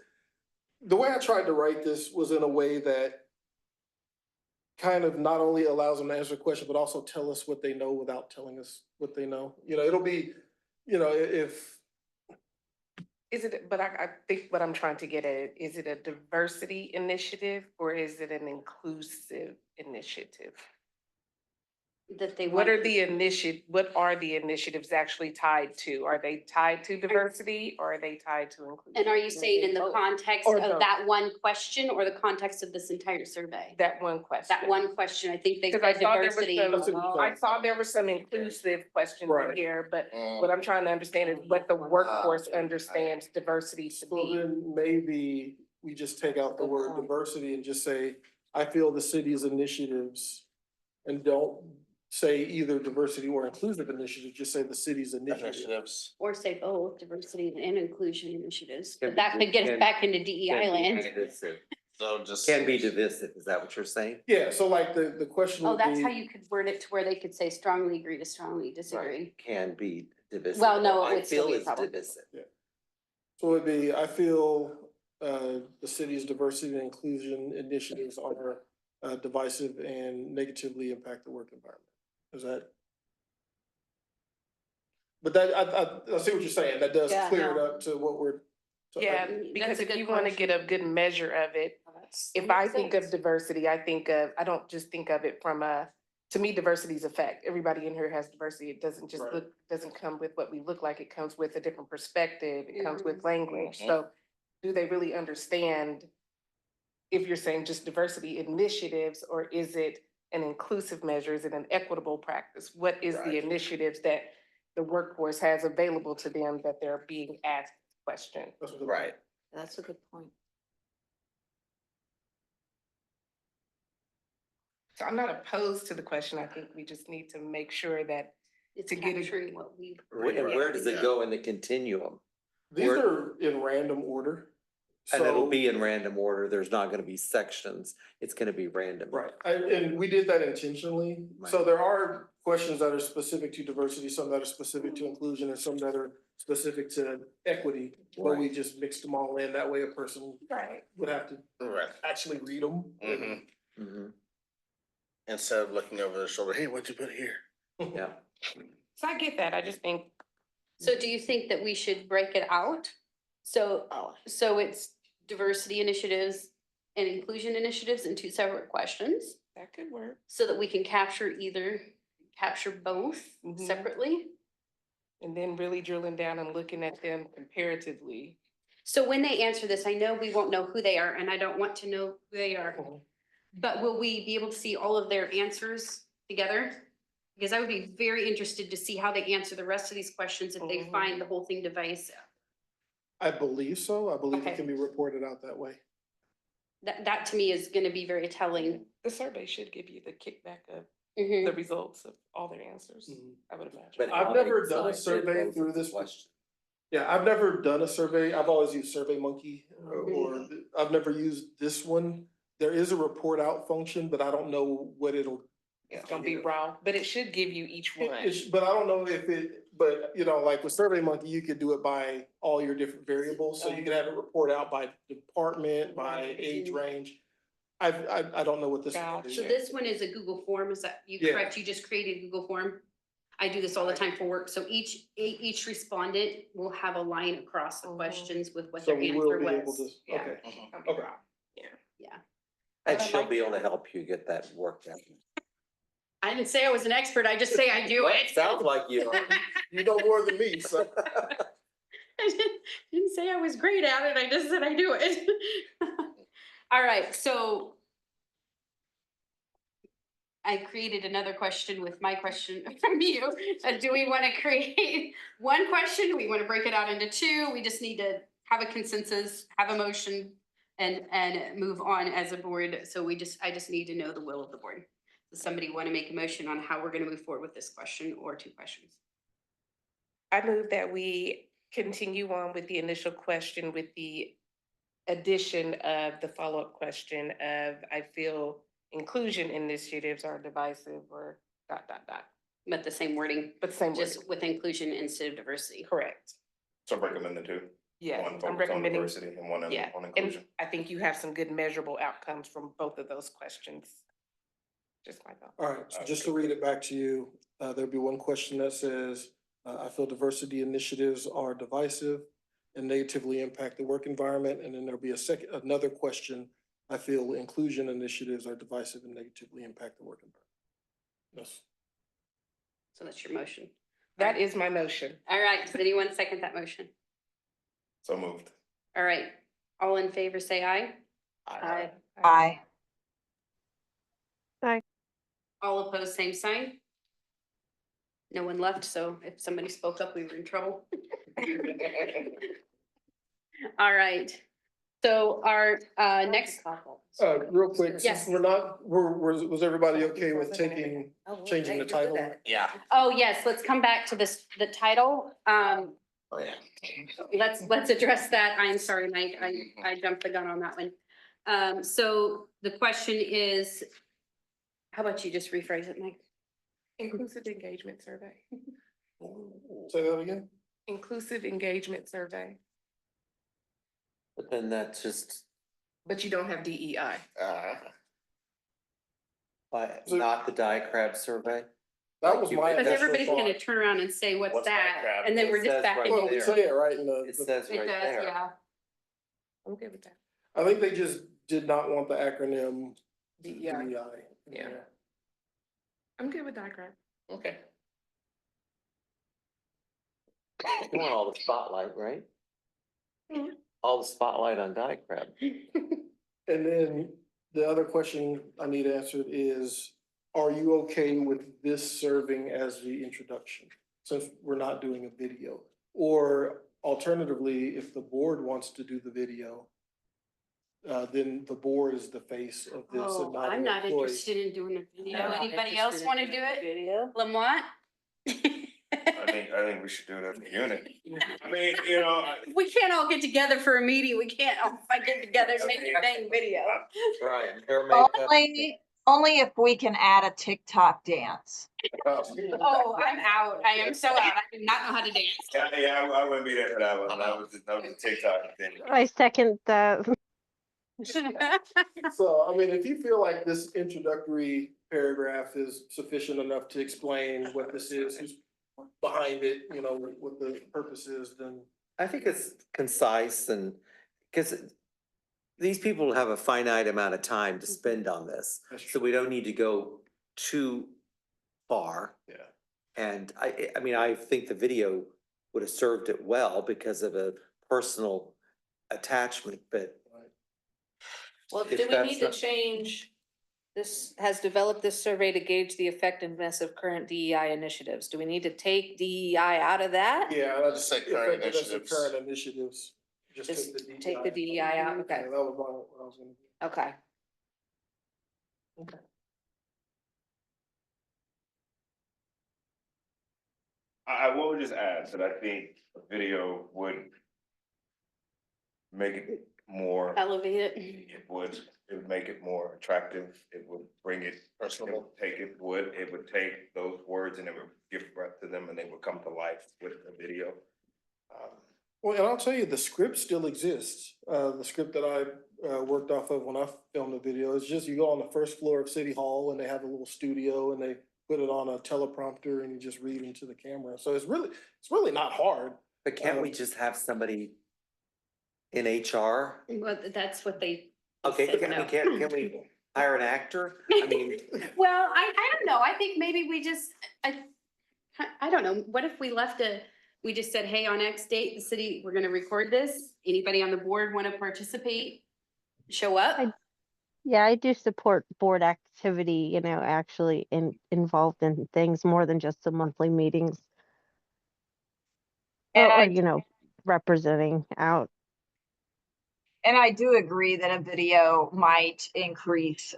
the way I tried to write this was in a way that kind of not only allows them to answer the question, but also tell us what they know without telling us what they know. It'll be, if, Is it, but I think what I'm trying to get at, is it a diversity initiative or is it an inclusive initiative? That they What want. are the initiatives actually tied to? Are they tied to diversity or are they tied to inclusion? And are you saying in the context Or of both. that one question or the context of this entire survey? That one question. That one question, I think they Because I said saw there was diversity. I saw there were some inclusive questions in Right. here, but what I'm trying to understand is what the workforce understands diversity to so be. then maybe we just take out the word diversity and just say, I feel the city's initiatives, and don't say either diversity or inclusive initiative, just say the city's initiative. Initiatives. Or say both, diversity and inclusion initiatives, Can but that could get us can- back into DEI Can be land. divisive. So just. Can be divisive, is that what you're saying? Yeah, so like the question Oh, would that's be. how you could word it to where they could say strongly agree to strongly disagree. Can be divisive. Well, no, it I would still feel be a it's problem. divisive. So it'd be, I feel, the city's diversity and inclusion initiatives are divisive and negatively impact the work environment. Is that? But that, I see what you're saying. That does Yeah, clear it no. up to what we're. Yeah, That's because a if good you want to question. get a good measure of it, if I think of diversity, I don't just think of it from to me, diversity is a fact. Everybody in here has diversity. It doesn't just Right. look, doesn't come with what we look like. It comes with a different perspective. It comes with language. Mhm. So do they really understand if you're saying just diversity initiatives, or is it an inclusive measure? Is it an equitable practice? What is the Right. initiatives that the workforce has available to them that they're being asked question? That's what the- Right. That's a good point. So I'm not opposed to the question. I think we just need to make sure that It's to get it- capturing what we. And where does it go in the continuum? These Where- are in random order. And it'll So- be in random order. There's not gonna be sections. It's gonna be random. Right, and we did that intentionally. So Right. there are questions that are specific to diversity, some that are specific to inclusion, and some that are specific to equity. But we Right. just mixed them all in. That way a person Right. would have to Right. actually read them. Mhm. Mhm. Instead of looking over their shoulder, hey, what'd you put here? Yeah. So I get that. I just think So do you think that we should break it out? So, Oh. so it's diversity initiatives and inclusion initiatives in two separate questions, that could work. so that we can capture both Mhm. separately? And then really drilling down and looking at them comparatively. So when they answer this, I know we won't know who they are, and I don't want to know who they are. Mhm. But will we be able to see all of their answers together? Because I would be very interested to see how they answer the rest of these questions if they Mhm. find the whole thing divisive. I believe so. I believe it Okay. can be reported out that way. That to me is gonna be very telling. The survey should give you the kickback of Mhm. the results of all their answers, Mhm. I would imagine. But I've how never they done a decide survey both through of the this- questions. Yeah, I've never done a survey. I've always used Survey Monkey, Mm-hmm. or I've never used this one. There is a report out function, but I don't know what it'll. It's gonna be raw, but it should give you each one. But I don't know if but like with Survey Monkey, you could do it by all your different variables, so you can have it report out by department, by age range. I don't know what this. one is. So this one is a Google form, is that you Yeah. correct? You just created a Google form? I do this all the time for work, so each respondent will have a line across the Mhm. questions with what So their we will answer be able was. to, Yeah. okay, Mhm. Gonna be okay. raw. And But I she'll like be able to help you get that worked out. I didn't say I was an expert, I just say I do it. Sounds like you. You know more than me, so. I didn't say I was great at it, I just said I do it. All right, so I created another question with my question from you. Do we want to create one question? Do we want to break it out into two? We just need to have a consensus, have a motion, and move on as a board. So I just need to know the will of the board. Does somebody want to make a motion on how we're going to move forward with this question or two questions? I move that we continue on with the initial question with the addition of the follow-up question of, I feel inclusion initiatives are divisive or ... But the same wording, But same word, just with inclusion instead of diversity. correct. So recommend the two. Yeah, One I'm focused on recommending, diversity and one on yeah, on and inclusion. I think you have some good measurable outcomes from both of those questions. Just my thought. All right, so just to read it back to you, there'll be one question that says, I feel diversity initiatives are divisive and negatively impact the work environment. And then there'll be another question, I feel inclusion initiatives are divisive and negatively impact the work environment. Yes. So that's your motion. That is my motion. All right, does anyone second that motion? So moved. All right, all in favor, say aye. Aye. All opposed, same sign. No one left, so if somebody spoke up, we were in trouble. All right, so our next. Real quick, Yes. since was everybody okay with changing the title? Yeah. Oh, yes, let's come back to this, the title. Oh, yeah. Let's address that. I'm sorry, Mike, I jumped the gun on that one. So the question is, how about you just rephrase it, Mike? Inclusive engagement survey. Say that again? Inclusive engagement survey, But then that's just but you don't have DEI. not the diacrib survey. That was my. Because initial everybody's gonna thought. turn around and say, what's What's that? that? And then It we're just says back right in. Well, we there. say it right in It says It right does, there. yeah. I'm good with that. I think they just did not want the acronym DEI. DEI. Yeah. I'm good with diagram. Okay. You want all the spotlight, right? Yeah. All the spotlight on diagram. And then the other question I need answered is, are you okay with this serving as the introduction? Since we're not doing a video, or alternatively, if the board wants to do the video, then the board is the face of this Oh, and not I'm an not employee. interested in doing a video. I'm not Anybody else interested in want to doing do a it? Video. Lamont? I think we should do it as a unit. I mean, you know, We can't all get together for a meeting. We can't all get together and make a dang video. Right. Hair makeup. Only if we can add a TikTok dance. Oh, I'm out. I am so out. I do not know how to dance. yeah, I wouldn't be there for that one. That was the TikTok thing. I second that. So, I mean, if you feel like this introductory paragraph is sufficient enough to explain what this is, who's behind it, you know, what the purpose is, then. I think it's concise and, because these people have a finite amount of time to spend on this. That's So true. we don't need to go too far. Yeah. And I mean, I think the video would have served it well because of a personal attachment, but Well, If do we that's need to not- change? This has developed this survey to gauge the effectiveness of current DEI initiatives. Do we need to take DEI out of that? Yeah, Just say current effectiveness of initiatives. current initiatives. Just DEI. take the DEI out, okay. Yeah, that was what I was gonna do. Okay. I will just add that I think a video would make it more, Elevate it. it would make it more attractive. It would bring it personal, it would take those words and it would give breath to them and they would come to life with a video. Well, and I'll tell you, the script still exists. The script that I worked off of when I filmed the video is just, you go on the first floor of City Hall and they have a little studio and they put it on a teleprompter and you just read into the camera. So it's really not hard. but can't we just have somebody in HR? Well, that's what they. Okay, said can no. can we hire an actor? I mean, Well, I don't know. I think maybe we just, I don't know. What if we just said, hey, on X date, the city, we're gonna record this. Anybody on the board want to participate? Show up? Yeah, I do support board activity, you know, actually involved in things more than just the monthly meetings. And Or, I, you know, representing out. and I do agree that a video might increase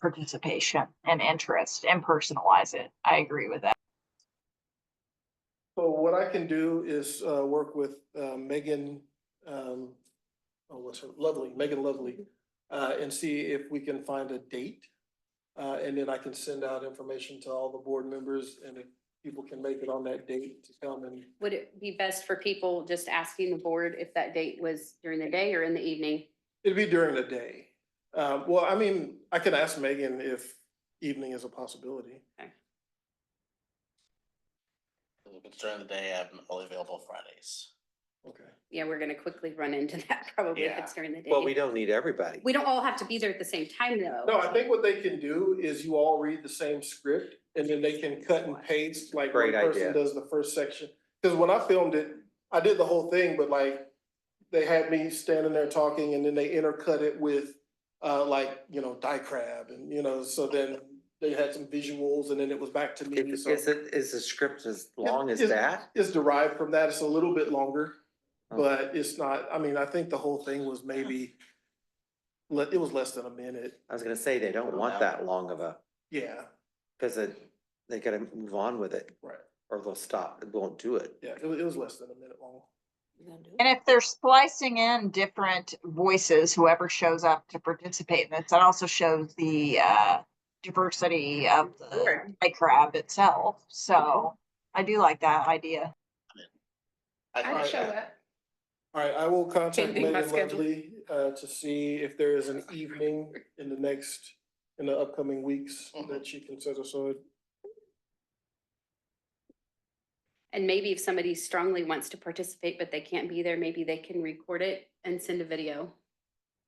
participation and interest and personalize it. I agree with that. So what I can do is work with Megan, Megan Lovely, and see if we can find a date. And then I can send out information to all the board members, and if people can make it on that date to come and. Would it be best for people just asking the board if that date was during the day or in the evening? It'd be during the day. Well, I mean, I can ask Megan if evening is a possibility. If it's during the day, I'm only available Fridays. Okay. Yeah, we're gonna quickly run into that probably if it's during the day. well, we don't need everybody. We don't all have to be there at the same time though. No, I think what they can do is you all read the same script and then they can cut and paste, like one Great person idea. does the first section. Cause when I filmed it, I did the whole thing, but like, they had me standing there talking and then they intercut it with, like, you know, die crab and, you know, so then they had some visuals and then it was back to me. So Is the script as long as It's- that? It's derived from that. It's a little bit longer, Oh. but it's not, I mean, I think the whole thing was maybe, it was less than a minute. I was gonna say, they don't want that long of a, Yeah, because they gotta move on with it, right. or they'll stop, they won't do it. Yeah, it was less than a minute long. And if they're splicing in different voices, whoever shows up to participate in this, that also shows the diversity of the white crab itself. So I do like that idea. I'd show up. All right, I will contact Pending my Megan schedule. Lovely, to see if there is an evening in the upcoming weeks that she can set aside. And maybe if somebody strongly wants to participate, but they can't be there, maybe they can record it and send a video.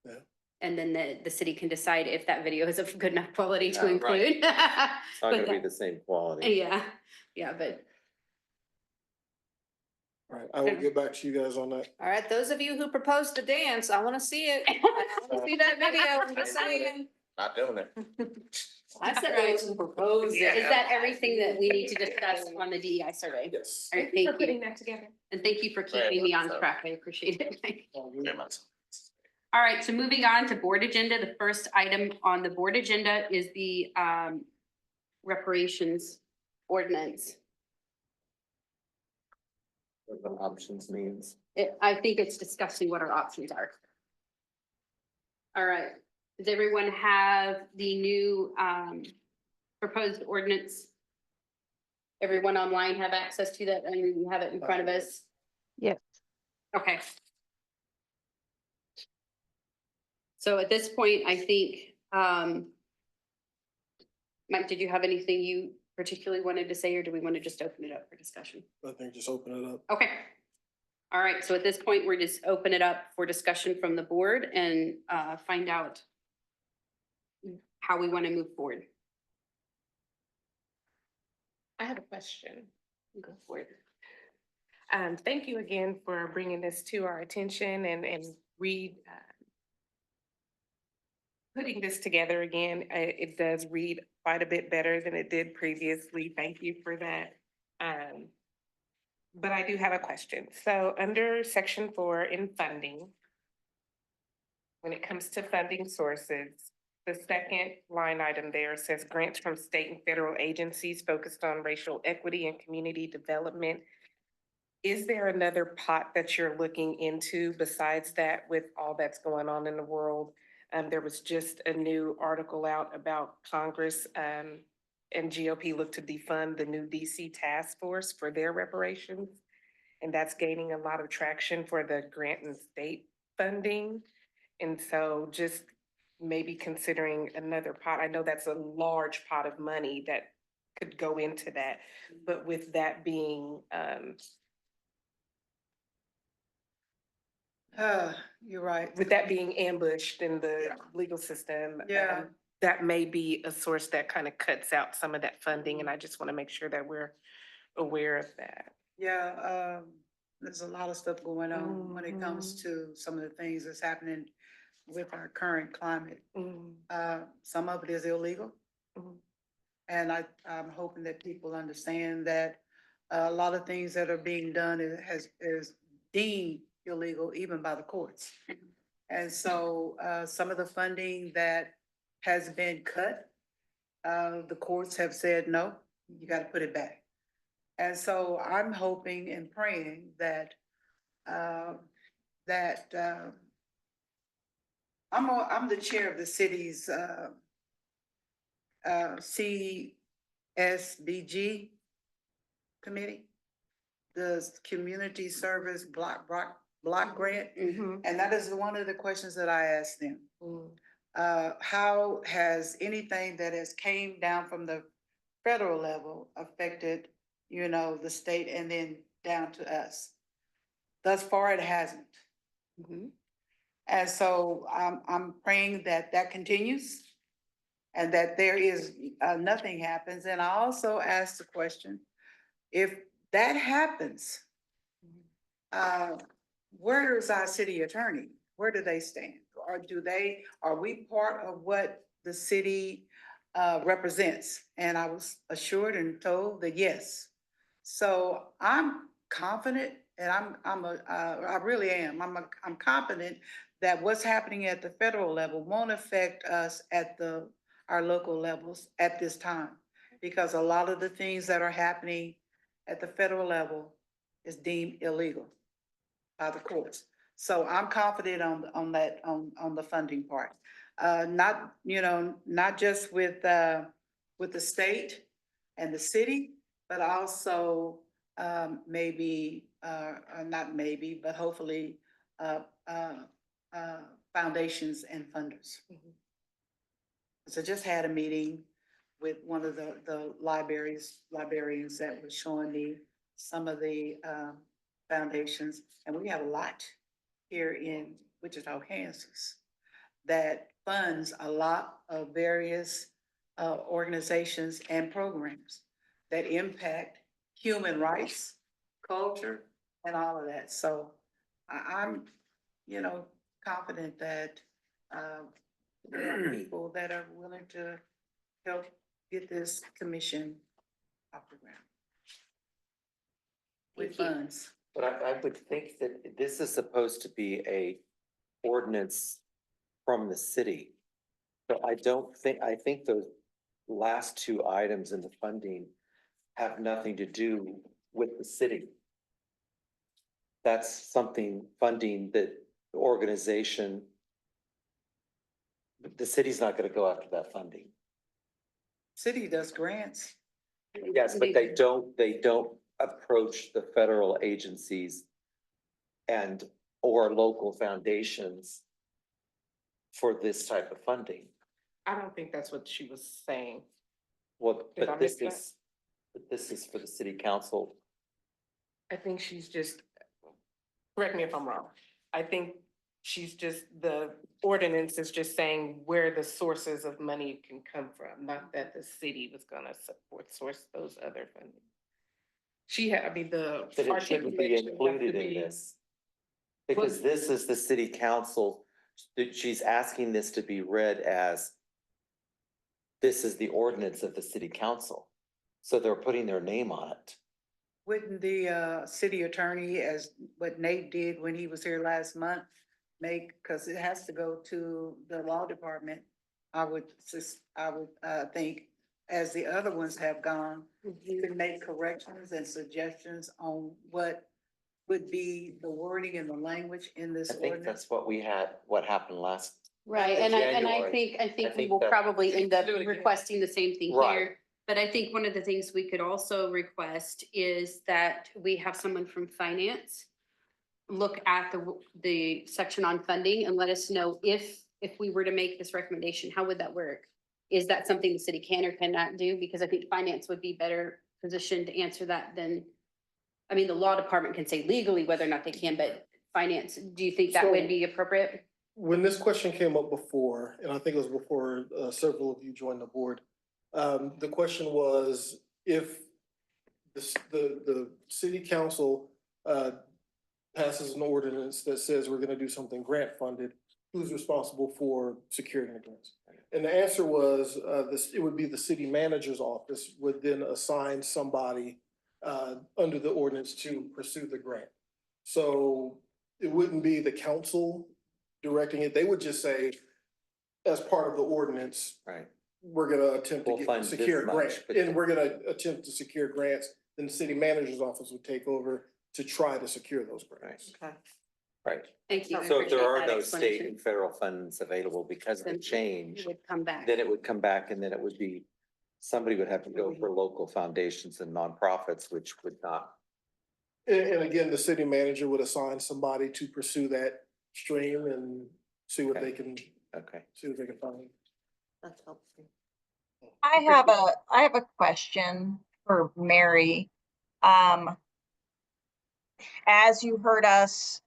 Yeah. And then the city can decide if that video is of good enough quality to Yeah, right. include. It's not But gonna be that- the same quality. Yeah, yeah, but, All right, I will get back to you guys on that. All right, those of you who proposed to dance, I want to see it. I want to see that video. I'm just saying. Not doing it. I said those who proposed is it. that everything that we need to discuss on the DEI survey? Yes. All right, thank you. that together. And thank you for keeping me on track. I appreciate it. Very much. All right, so moving on to board agenda, the first item on the board agenda is the reparations ordinance. What the options means. I think it's discussing what our options are. All right, does everyone have the new proposed ordinance? Everyone online have access to that? I mean, we have it in front of us. Yes. Okay. So at this point, I think, Mike, did you have anything you particularly wanted to say, or do we want to just open it up for discussion? I think just open it up. Okay. All right, so at this point, we're just open it up for discussion from the board and find out how we want to move forward. I have a question. Go for it. Thank you again for bringing this to our attention and putting this together again. It does read quite a bit better than it did previously. Thank you for that. But I do have a question. So under section 4 in funding, when it comes to funding sources, the second line item there says grants from state and federal agencies focused on racial equity and community development. Is there another pot that you're looking into besides that with all that's going on in the world? There was just a new article out about Congress and GOP look to defund the new DC task force for their reparations. And that's gaining a lot of traction for the grant and state funding. And so just maybe considering another pot. I know that's a large pot of money that could go into that, but with that being, You're right. with that being ambushed in the Yeah. legal system. Yeah. That may be a source that kind of cuts out some of that funding, and I just want to make sure that we're aware of that. Yeah, there's a lot of stuff going on when it comes Mhm. to some of the things that's happening with our current climate. Some of it is illegal. Mhm. And I'm hoping that people understand that a lot of things that are being done is deemed illegal even by the courts. And so, some of the funding that has been cut, the courts have said, no, you gotta put it back. And so I'm hoping and praying that, I'm the chair of the city's, CSBG committee, the Community Service Block Grant. Mhm. And that is one of the questions that I asked them. Mhm. How has anything that has came down from the federal level affected, the state and then down to us? Thus far, it hasn't. Mhm. And so I'm praying that that continues and that there is, nothing happens. And I also asked the question, if that happens, where is our city attorney? Where do they stand? Or are we part of what the city represents? And I was assured and told that yes. So I'm confident and I really am. I'm confident that what's happening at the federal level won't affect us at our local levels at this time. Because a lot of the things that are happening at the federal level is deemed illegal by the courts. So I'm confident on that, on the funding part. Not just with the state and the city, but also, maybe, not maybe, but hopefully, foundations and funders. So just had a meeting with one of the librarians that was showing me some of the, foundations, and we have a lot here in Wichita, Kansas, that funds a lot of various organizations and programs that impact human rights, culture, and all of that. So I'm, you know, confident that there are people that are willing to help get this commission off the ground with Thank you. funds. But I would think that this is supposed to be a ordinance from the city. But I think those last two items in the funding have nothing to do with the city. That's something funding that the organization, the city's not gonna go after that funding. City does grants. Yes, but they don't approach the federal agencies and or local foundations for this type of funding. I don't think that's what she was saying. Well, Did I but miss this is for the city council. I think she's just, correct me if I'm wrong. I think she's just, the ordinance is just saying where the sources of money can come from, not that the city was gonna support source those other funding. She had, I mean, the. That it shouldn't be articulation has to included in be- this. Because this is the city council, that she's asking this to be read as this is the ordinance of the city council. So they're putting their name on it. Wouldn't the city attorney, as what Nate did when he was here last month, because it has to go to the law department, I would think, as the other ones have gone, you could make corrections and suggestions on what would be the wording and the language in this I think ordinance. that's what happened last. Right, and I January. think we think will that- probably end up Do it again. requesting the same thing Right. here. But I think one of the things we could also request is that we have someone from finance look at the section on funding and let us know if we were to make this recommendation, how would that work? Is that something the city can or cannot do? Because I think finance would be better positioned to answer that than, I mean, the law department can say legally whether or not they can, but finance, do you think that would So- be appropriate? When this question came up before, and I think it was before several of you joined the board, the question was if the city council passes an ordinance that says we're gonna do something grant funded, who's responsible for securing the grants? And the answer was, it would be the city manager's office would then assign somebody under the ordinance to pursue the grant. So it wouldn't be the council directing it. They would just say, as part of the ordinance, Right. we're gonna attempt to We'll fund get, this secure a much, grant, but- and we're gonna attempt to secure grants, then the city manager's office would take over to try to secure those grants. Okay. Right. Thank you. I So if there appreciate are that no state explanation. and federal funds available because of the Then change, It would come back. then it would come back and then it would be, somebody would have to go for local foundations and nonprofits, which would not. And again, the city manager would assign somebody to pursue that stream and see what they can, Okay. see what they can find. That's helpful. I have a question for Mary. As you heard us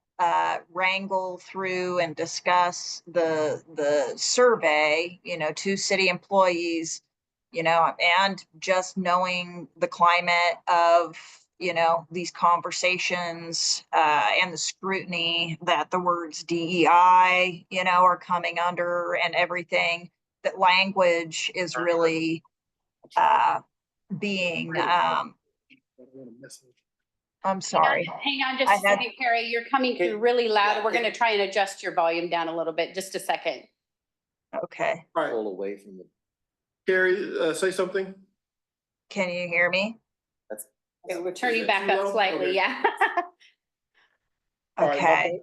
wrangle through and discuss the survey, to city employees, and just knowing the climate of, these conversations and the scrutiny that the words DEI, are coming under and everything, that language is really being, I'm sorry. Hang on just I a had- second, Carrie, you're coming through really loud. We're gonna try and adjust your volume down a little bit, just a second. Okay, All right, Pull away from the. Carrie, say something? can you hear me? Okay, we're turning it back too up low? slightly, Okay. yeah. All right, Okay,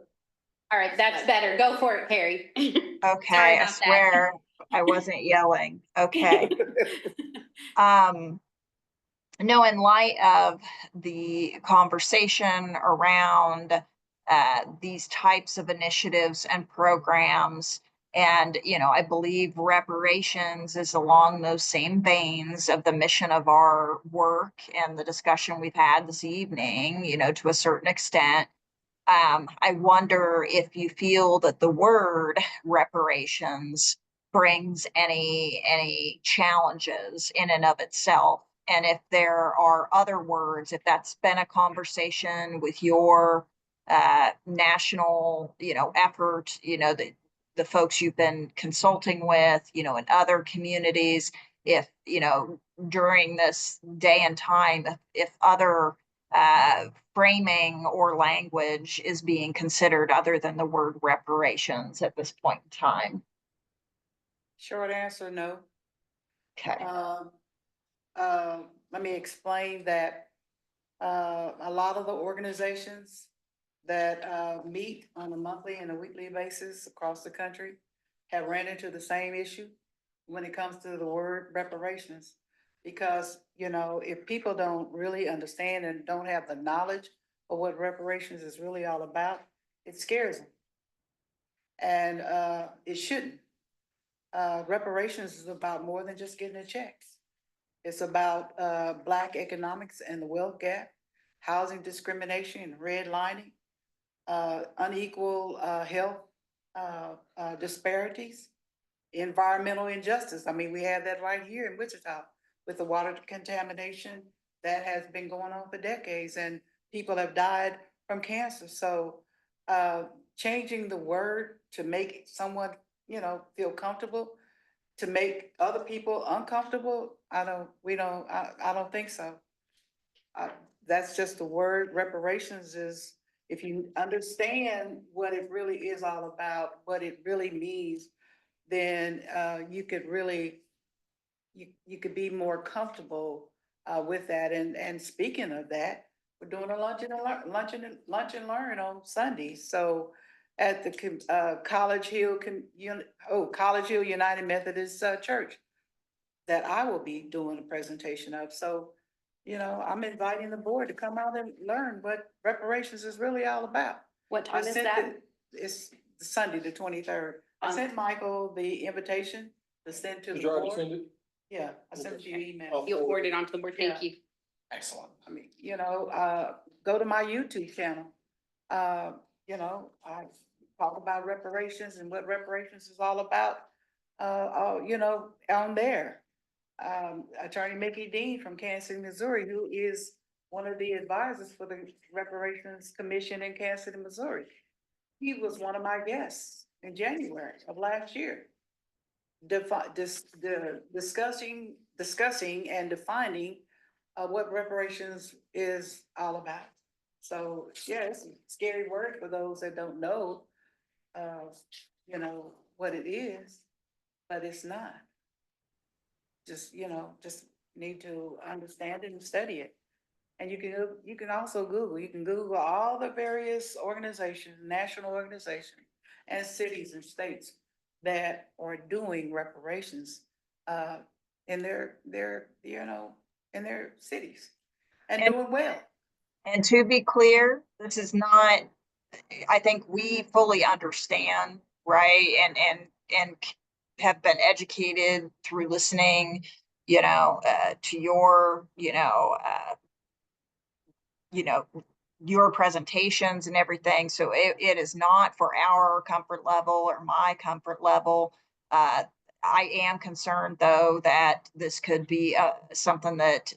All right, that's better. Go for it, Carrie. Sorry okay, I about that. swear I wasn't yelling. Okay. No, in light of the conversation around these types of initiatives and programs, and I believe reparations is along those same veins of the mission of our work and the discussion we've had this evening, to a certain extent. I wonder if you feel that the word reparations brings any challenges in and of itself. And if there are other words, if that's been a conversation with your national, effort, the folks you've been consulting with, in other communities, if, during this day and time, if other framing or language is being considered other than the word reparations at this point in time. Short answer, no. Okay. Let me explain that, a lot of the organizations that, meet on a monthly and a weekly basis across the country have ran into the same issue when it comes to the word reparations. Because, if people don't really understand and don't have the knowledge of what reparations is really all about, it scares them. And, it shouldn't. Reparations is about more than just getting a check. It's about, Black economics and the wealth gap, housing discrimination and redlining, unequal, health, disparities, environmental injustice. I mean, we have that right here in Wichita with the water contamination that has been going on for decades, and people have died from cancer. So, changing the word to make someone, feel comfortable, to make other people uncomfortable, I don't think so. That's just the word. Reparations is, if you understand what it really is all about, what it really means, then, you could really, you could be more comfortable, with that. And speaking of that, we're doing a lunch and learn on Sundays. So at the College Hill College Hill United Methodist Church, that I will be doing a presentation of. So, I'm inviting the board to come out and learn what reparations is really all about. What time is sent that? It's Sunday, the 23rd. I sent Michael the invitation to send to the Did you already board. send it? Yeah, I sent it to your email. Oh. You'll forward it onto the board. Thank Yeah. you. Excellent. I mean, go to my YouTube channel. I talk about reparations and what reparations is all about, on there. Attorney Mickey Dean from Kansas City, Missouri, who is one of the advisors for the Reparations Commission in Kansas City, Missouri. He was one of my guests in January of last year. Discussing and defining, what reparations is all about. So, yeah, it's a scary word for those that don't know, what it is, but it's not. Just need to understand it and study it. And you can also Google all the various organizations, national organizations and cities and states that are doing reparations, in in their cities and And- doing well. And to be clear, this is not, I think we fully understand, right? And have been educated through listening, to you know, your presentations and everything. So it is not for our comfort level or my comfort level. I am concerned though that this could be something that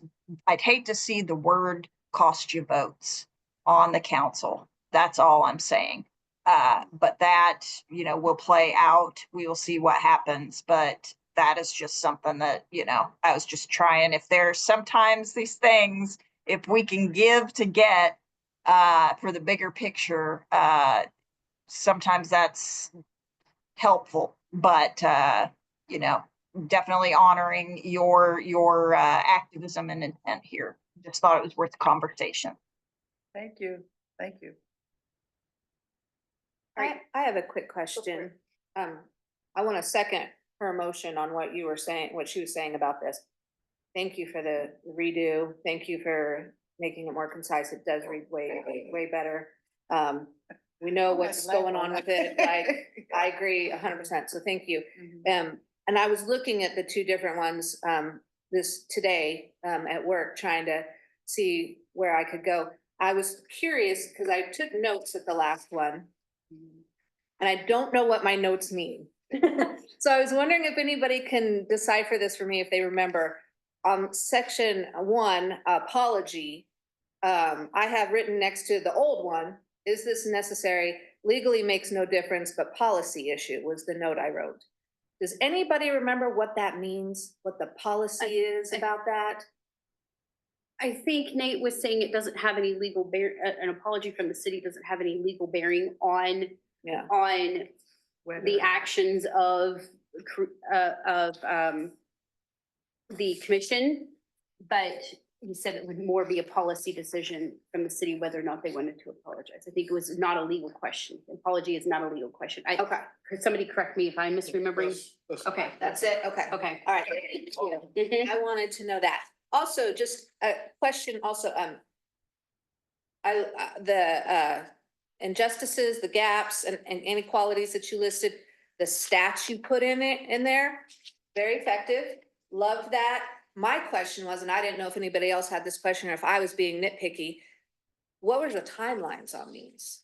I'd hate to see the word cost you votes on the council. That's all I'm saying. But that, will play out. We will see what happens. But that is just something that, I was just trying. If there's sometimes these things, if we can give to get for the bigger picture, sometimes that's helpful. But definitely honoring your activism and intent here. Just thought it was worth the conversation. Thank you. Thank you. I have a quick question. I want to second her motion on what you were saying, what she was saying about this. Thank you for the redo. Thank you for making it more concise. It does read way better. We know what's going on with it. I agree 100%. So thank you. And I was looking at the two different ones, today, at work, trying to see where I could go. I was curious because I took notes at the last one. And I don't know what my notes mean. So I was wondering if anybody can decipher this for me if they remember. Section 1, apology. I have written next to the old one, is this necessary? Legally makes no difference, but policy issue was the note I wrote. Does anybody remember what that means? What the policy is about that? I think Nate was saying it doesn't have any legal an apology from the city doesn't have any legal bearing on, Yeah. on the actions of, the commission. But he said it would more be a policy decision from the city whether or not they wanted to apologize. I think it was not a legal question. Apology is not a legal question. Okay, Could somebody correct me if I'm misremembering? Okay, that's it. Okay. okay. All right. Thank you. Mhm. I wanted to know that. Also, just a question also, the injustices, the gaps and inequalities that you listed, the stats you put in there, very effective. Love that. My question was, and I didn't know if anybody else had this question or if I was being nitpicky, what were the timelines on these?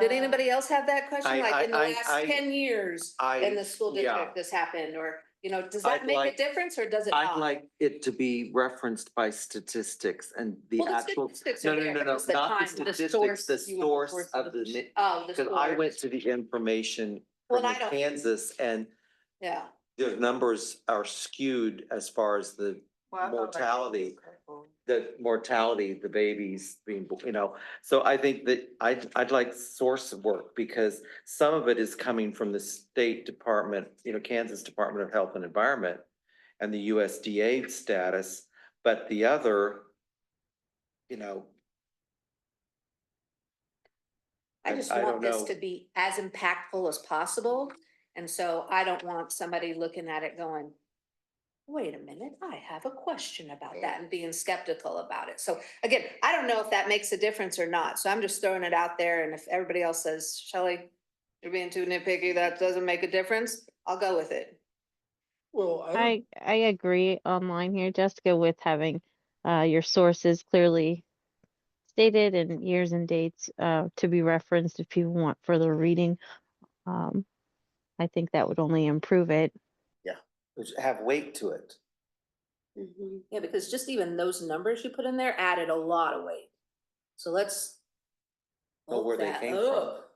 Did anybody else have that question? Like in the last 10 years in the school district this happened, or, you know, does that I'd make a like- difference or does it I'd not? like it to be referenced by statistics and the Well, the actual. statistics No, are no, there, no, but no, it's the not the time, the statistics, source. the You want the source source of of the, the- Oh, the because I went source. to the information Well, from and I don't- Kansas and Yeah. the numbers are skewed as far as the mortality. The mortality, the babies being, you know, so I think that I'd like source work because some of it is coming from the state department, you know, Kansas Department of Health and Environment and the USDA status, but the other, you know. I just I want don't this know. to be as impactful as possible. And so I don't want somebody looking at it going, wait a minute, I have a question about that and being skeptical about it. So again, I don't know if that makes a difference or not. So I'm just throwing it out there. And if everybody else says, Shelley, you're being too nitpicky, that doesn't make a difference, I'll go with it. Well, I agree online here, Jessica, with having your sources clearly stated and years and dates to be referenced if you want further reading. I think that would only improve it. Have weight to it. Yeah, because just even those numbers you put in there added a lot of weight. So let's. Know where they bulk that came from. up.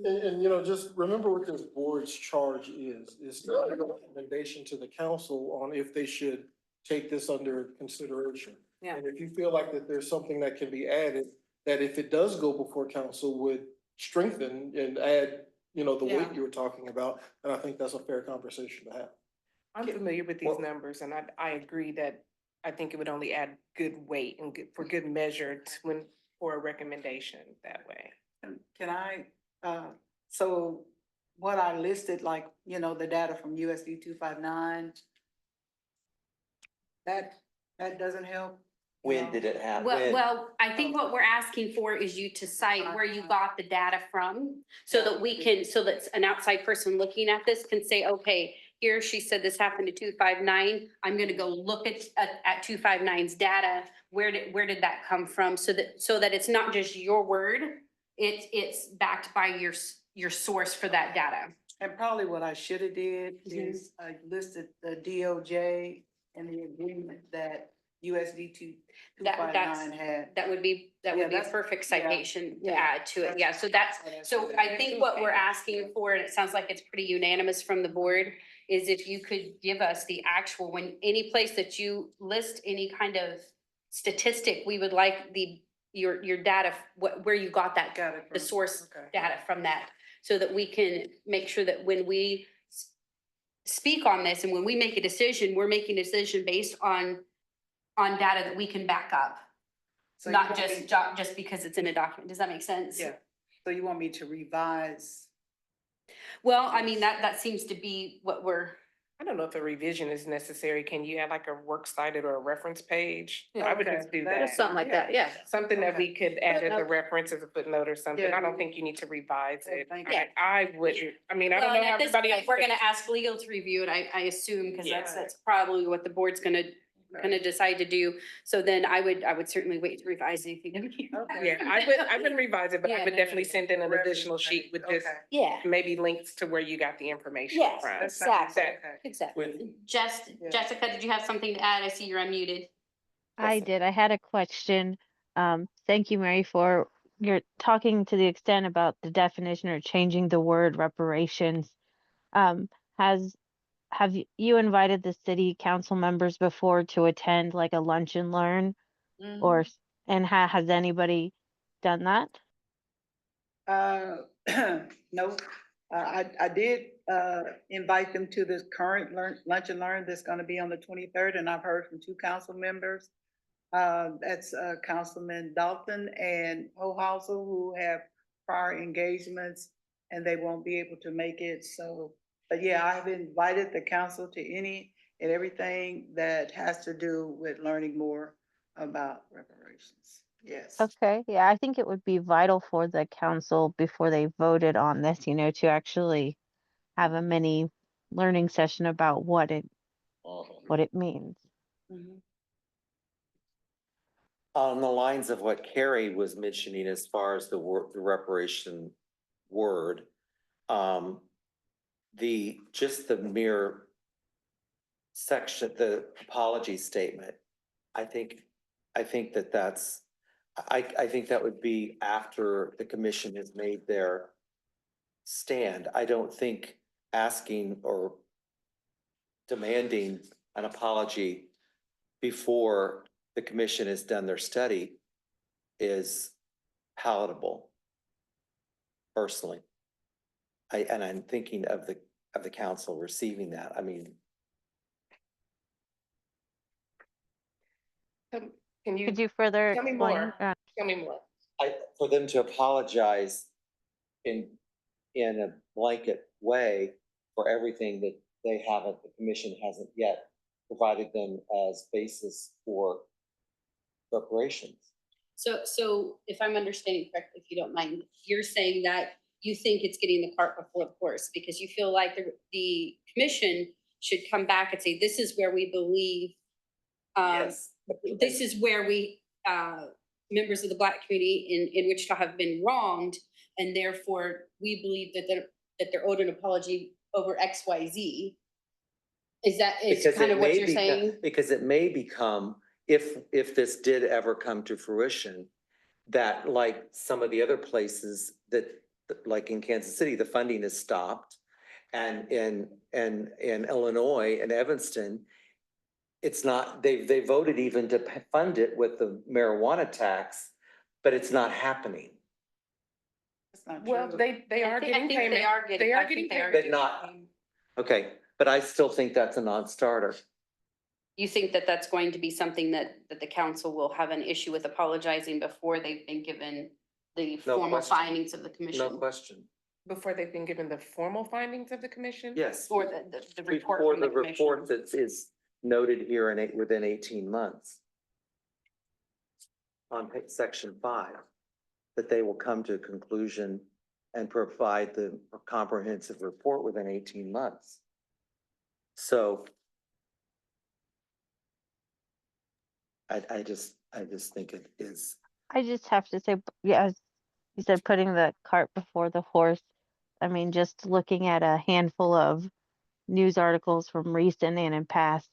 And, you know, just remember what this board's charge is to give a recommendation to the council on if they should take this under consideration. Yeah. And if you feel like that there's something that can be added, that if it does go before council would strengthen and add, you know, the weight Yeah. you were talking about, and I think that's a fair conversation to have. I'm familiar with these numbers and I agree that I think it would only add good weight and for good measure for a recommendation that way. Can I, so what I listed, like, you know, the data from USD 259, that doesn't help? When did it happen? Well, I think what we're asking for is you to cite where you got the data from, so that we can, so that an outside person looking at this can say, okay, here she said this happened to 259. I'm gonna go look at 259's data. Where did that come from? So that it's not just your word, it's backed by your source for that data. And probably what I should have did is I listed the DOJ and the agreement that USD 259 had. That would be a that's- perfect yeah, citation to yeah. add to it. Yeah, so I think what we're asking for, and it sounds like it's pretty unanimous from the board, is if you could give us the actual, when any place that you list any kind of statistic, we would like your data, where you got that, Got it the from- source okay. data from that, so that we can make sure that when we speak on this and when we make a decision, we're making a decision based on data that we can back up. So you Not want me- just because it's in a document. Does that make sense? Yeah, so you want me to revise? Well, I mean, that seems to be what we're, I don't know if a revision is necessary. Can you add like a works cited or a reference page? I would Okay, just do that- that. Just something like that, yeah. Something that we could add as a Footnote. reference as a footnote or something. Yeah. I don't think you need to revise it. Thank you. I wouldn't, I mean, I well, don't know and how at this everybody point, else. we're gonna ask legal to review it, I assume, because Yeah. that's probably what the board's gonna kind of decide to do. So then I would certainly wait to revise anything. Yeah, I wouldn't revise it, but Yeah, I would no, no, definitely no. send in an additional sheet with just Yeah, maybe links to where you got the information yes, from. exactly, That- exactly. Yeah. Jessica, did you have something to add? I see you're unmuted. I did. I had a question. Thank you, Mary, for your talking to the extent about the definition or changing the word reparations. Um, has you invited the city council members before to attend like a lunch and learn, or and has anybody done that? No, I did, invite them to this current lunch and learn that's gonna be on the 23rd, and I've heard from two council members. That's, Councilman Dalton and Hohausel, who have prior engagements, and they won't be able to make it, so. But yeah, I have invited the council to any and everything that has to do with learning more about reparations. Yes. Okay, yeah, I think it would be vital for the council before they voted on this, to actually have a mini learning session about what it means. Mhm. On the lines of what Carrie was mentioning as far as the word, the reparation word, just the mere section, the apology statement, I think I think that would be after the commission has made their stand. I don't think asking or demanding an apology before the commission has done their study is palatable, personally. And I'm thinking of the council receiving that. I mean, Can you Could you further tell me explain? more? Tell me more. for them to apologize in a blanket way for everything that they haven't, the commission hasn't yet provided them as basis for reparations. So if I'm understanding correctly, if you don't mind, you're saying that you think it's getting the cart before the horse because you feel like the commission should come back and say, this is where we believe, Yes. this is where we, members of the Black community in Wichita have been wronged, and therefore we believe that they're owed an apology over X, Y, Z. Is Because kind it of what may you're become- saying? Because it may become, if this did ever come to fruition, that like some of the other places that, like in Kansas City, the funding is stopped. And in Illinois and Evanston, it's not, they voted even to fund it with the marijuana tax, but it's not happening. That's not Well, true. they are I getting think payment. they are getting. They I are think getting they are payment. But not, okay, but I still think that's a non-starter. You think that that's going to be something that the council will have an issue with apologizing before they've been given the No formal question. findings of the No commission? question. Before they've been given the formal findings of the commission? Yes. Or the report Before from the the report commission? that is noted here within 18 months. On section 5, that they will come to a conclusion and provide the comprehensive report within 18 months. So I just think it is. I just have to say, yeah, as you said, putting the cart before the horse. I mean, just looking at a handful of news articles from recent and in past,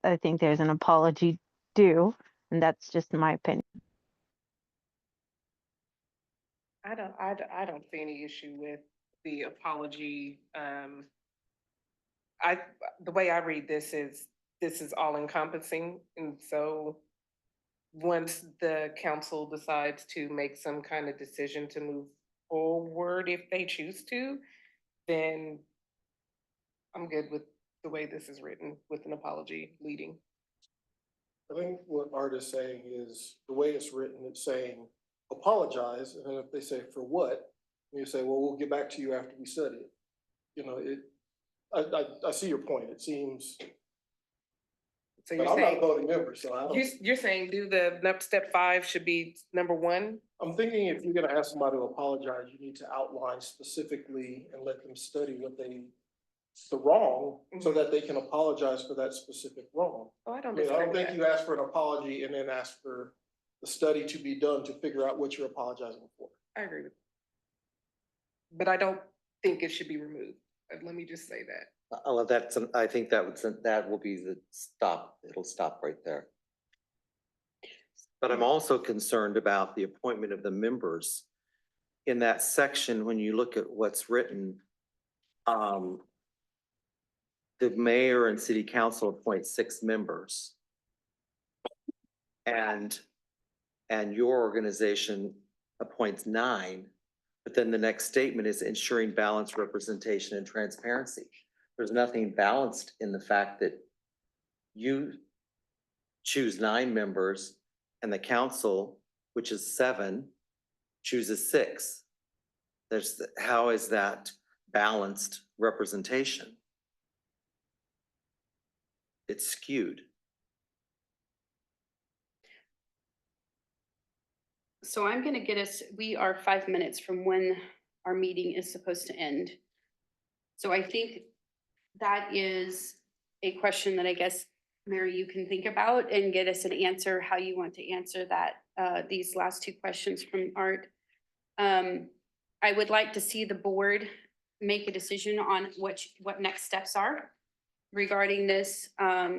I think there's an apology due, and that's just my opinion. I don't see any issue with the apology. The way I read this is all encompassing. And so once the council decides to make some kind of decision to move forward, if they choose to, then I'm good with the way this is written with an apology leading. I think what Art is saying is, the way it's written, it's saying, apologize, and then if they say, for what? You say, well, we'll get back to you after we study it. I see your point, it seems, So but you're I'm not a saying, voting member, so I don't. you're saying do the step 5 should be number 1? I'm thinking if you're gonna ask somebody to apologize, you need to outline specifically and let them study what they the wrong so that they can apologize for that specific wrong. Oh, I I don't mean, I disagree don't with think that. you ask for an apology and then ask for the study to be done to figure out what you're apologizing for. I agree with. But I don't think it should be removed. Let me just say that. Well, I think that will be the stop, it'll stop right there. But I'm also concerned about the appointment of the members. In that section, when you look at what's written, the mayor and city council appoint 6 members. And your organization appoints 9, but then the next statement is ensuring balanced representation and transparency. There's nothing balanced in the fact that you choose 9 members and the council, which is 7, chooses 6. How is that balanced representation? It's skewed. So I'm gonna get us, we are 5 minutes from when our meeting is supposed to end. So I think that is a question that I guess, Mary, you can think about and get us an answer, how you want to answer that, these last 2 questions from Art. I would like to see the board make a decision on what next steps are regarding this.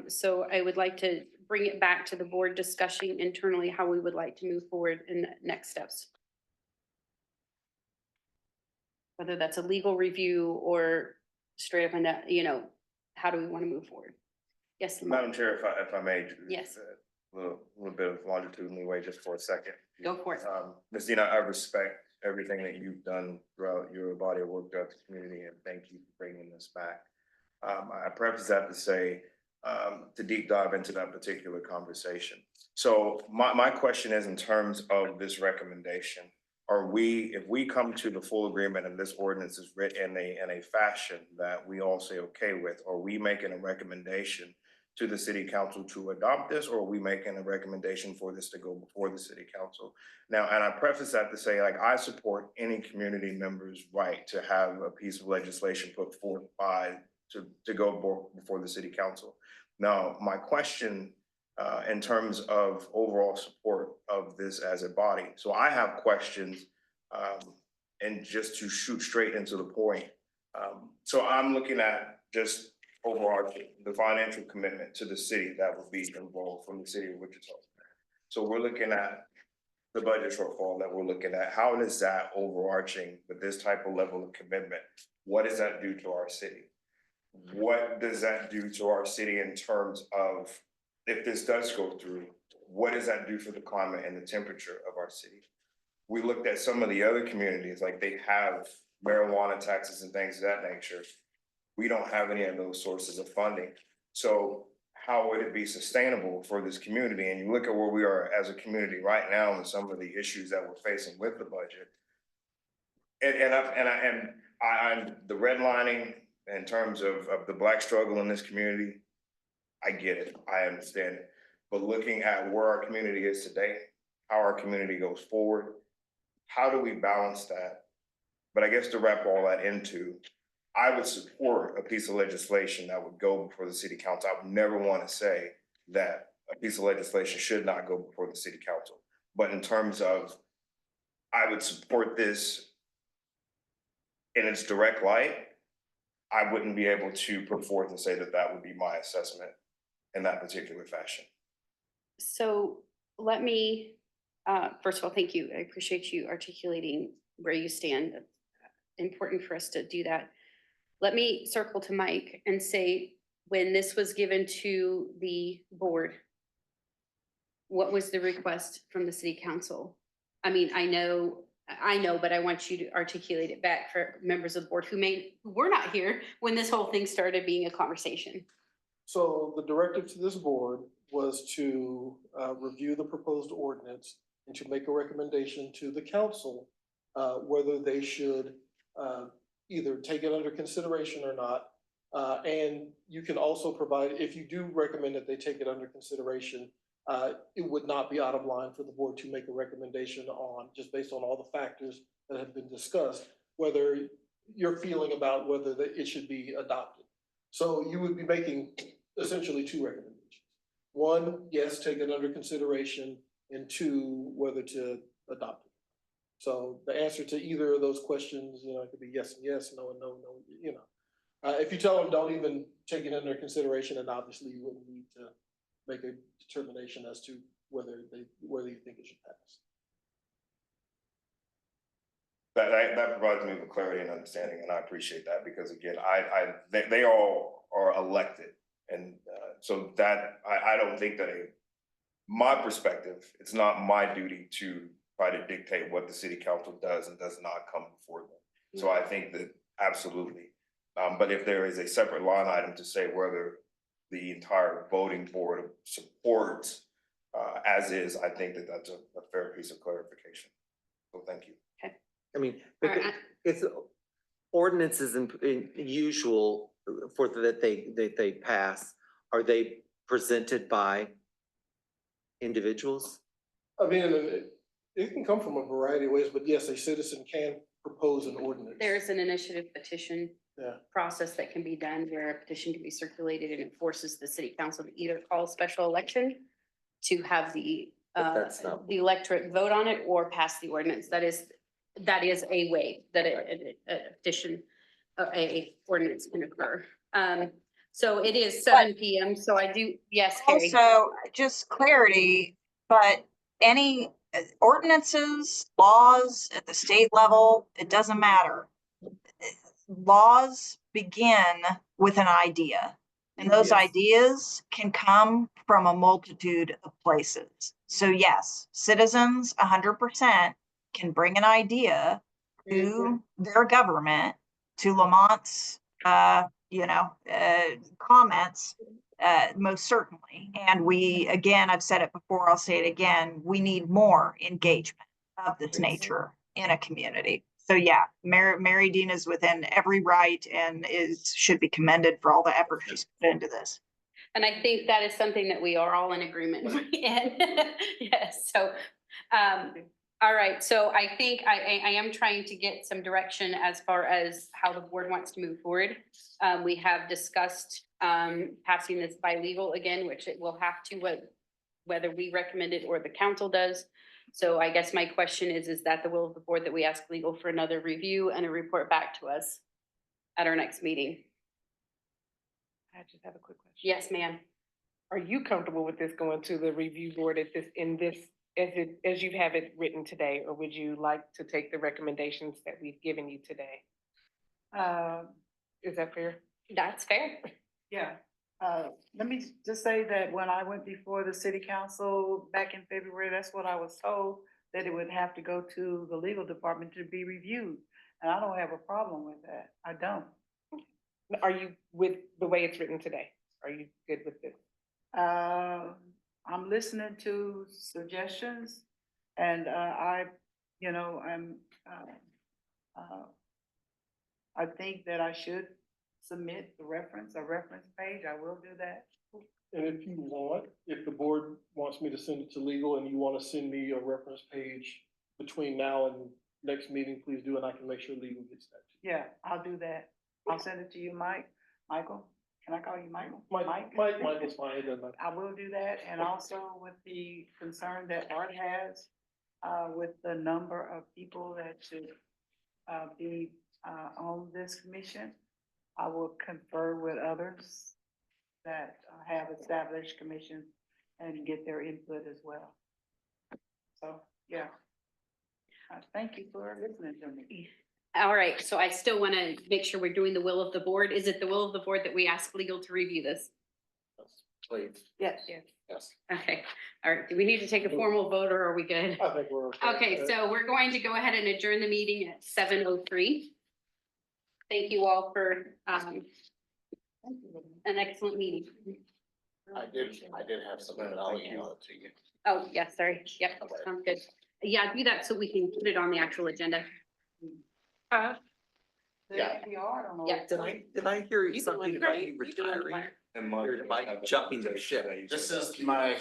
So I would like to bring it back to the board discussing internally how we would like to move forward in the next steps. Whether that's a legal review or straight up and down, how do we want to move forward? Yes, Lamar. Madam Chair, if I may. Yes. A little bit of longitudinal leeway just for a second. Go for it. Ms. Dina, I respect everything that you've done throughout your body of work throughout the community, and thank you for bringing this back. I preface that to say, to deep dive into that particular conversation. So my question is, in terms of this recommendation, if we come to the full agreement and this ordinance is written in a fashion that we all say okay with, are we making a recommendation to the city council to adopt this, or are we making a recommendation for this to go before the city council? Now, and I preface that to say, like, I support any community member's right to have a piece of legislation put forth to go before the city council. Now, my question in terms of overall support of this as a body. So I have questions, and just to shoot straight into the point. So I'm looking at just overarching the financial commitment to the city that would be involved from the city of Wichita. So we're looking at the budget shortfall that we're looking at. How does that overarching with this type of level of commitment, what does that do to our city? What does that do to our city in terms of, if this does go through, what does that do for the climate and the temperature of our city? We looked at some of the other communities, like they have marijuana taxes and things of that nature. We don't have any of those sources of funding. So how would it be sustainable for this community? And you look at where we are as a community right now and some of the issues that we're facing with the budget. I'm the redlining in terms of the Black struggle in this community. I get it, I understand it. But looking at where our community is today, how our community goes forward, how do we balance that? But I guess to wrap all that into, I would support a piece of legislation that would go before the city council. I would never want to say that a piece of legislation should not go before the city council. But in terms of, I would support this in its direct light, I wouldn't be able to put forth and say that that would be my assessment in that particular fashion. So let me, first of all, thank you. I appreciate you articulating where you stand. Important for us to do that. Let me circle to Mike and say, when this was given to the board, what was the request from the city council? I mean, I know, but I want you to articulate it back for members of the board who were not here when this whole thing started being a conversation. So the directive to this board was to review the proposed ordinance and to make a recommendation to the council whether they should either take it under consideration or not. And you can also provide, if you do recommend that they take it under consideration, it would not be out of line for the board to make a recommendation on, just based on all the factors that have been discussed, whether your feeling about whether it should be adopted. So you would be making essentially two recommendations. One, yes, take it under consideration, and two, whether to adopt it. So the answer to either of those questions, it could be yes and yes, no and no, no, if you tell them don't even take it under consideration, then obviously you wouldn't need to make a determination as to whether you think it should pass. That provides me with clarity and understanding, and I appreciate that, because again, they all are elected. And so that, I don't think that my perspective, it's not my duty to try to dictate what the city council does and does not come before them. So I think that absolutely. But if there is a separate line item to say whether the entire voting board supports as is, I think that that's a fair piece of clarification. So thank you. I mean, All right. it's ordinances in usual for that they pass, are they presented by individuals? I mean, it can come from a variety of ways, but yes, a citizen can propose an ordinance. There's an initiative petition Yeah. process that can be done where a petition can be circulated and it forces the city council to either call a special election to have the But that's not- the electorate vote on it or pass the ordinance. That is a way that a petition, a ordinance can occur. So it is 7 PM. So I do, yes, Carrie. Also, just clarity, but any ordinances, laws at the state level, it doesn't matter. Laws begin with an idea, and those Yes. ideas can come from a multitude of places. So yes, citizens 100% can bring an idea to their government, to Lamont's, comments, most certainly. And we, again, I've said it before, I'll say it again, we need more engagement of this nature in a community. So yeah, Mary Dean is within every right and should be commended for all the effort she's put into this. And I think that is something that we are all in agreement in. Yes, so, all right, so I think I am trying to get some direction as far as how the board wants to move forward. We have discussed passing this by legal again, which it will have to, whether we recommend it or the council does. So I guess my question is that the will of the board that we ask legal for another review and a report back to us at our next meeting? I just have a quick question. Yes, ma'am. Are you comfortable with this going to the review board as you have it written today, or would you like to take the recommendations that we've given you today? Is that fair? That's fair. Yeah, let me just say that when I went before the city council back in February, that's what I was told, that it would have to go to the legal department to be reviewed. And I don't have a problem with that. I don't. Are you with the way it's written today? Are you good with this? I'm listening to suggestions and I think that I should submit a reference page. I will do that. And if the board wants me to send it to legal and you want to send me a reference page between now and next meeting, please do, and I can make sure legal gets that. Yeah, I'll do that. I'll send it to you, Michael. Can I call you Michael? Michael's fine, it doesn't matter. I will do that, and also with the concern that Art has, with the number of people that should be on this commission, I will confer with others that have established commissions and get their input as well. So, yeah. Thank you for listening to me. All right, so I still want to make sure we're doing the will of the board. Is it the will of the board that we ask legal to review this? Please. Yes. Yes. Okay, all right. Do we need to take a formal vote or are we good? I think we're okay. Okay, so we're going to go ahead and adjourn the meeting at 7:03. Thank you all for an excellent meeting. I did have something, but I'll email it to you. Oh, yeah, sorry. Yep, sounds good. Yeah, do that so we can put it on the actual agenda. Yeah. Yeah. Did I hear You something doing about great. you You doing retiring? fine. And Or am I jumping the ship? This is my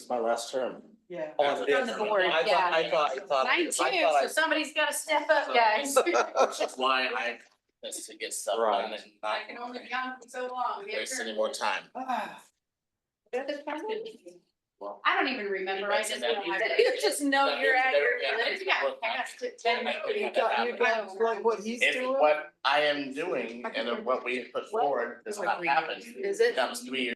last term. Yeah. On this. On the board, I thought- yeah. I thought. Mine too, I thought so somebody's got to step up, guys. Which is why Just to get stuff Right. done and not I can only be on for so long. waste any more time. I don't even remember, I just. You just know you're at your. Yeah, I got to- You got like what he's If doing? what I am doing and what we put forward does not happen, Is it? that was 3 years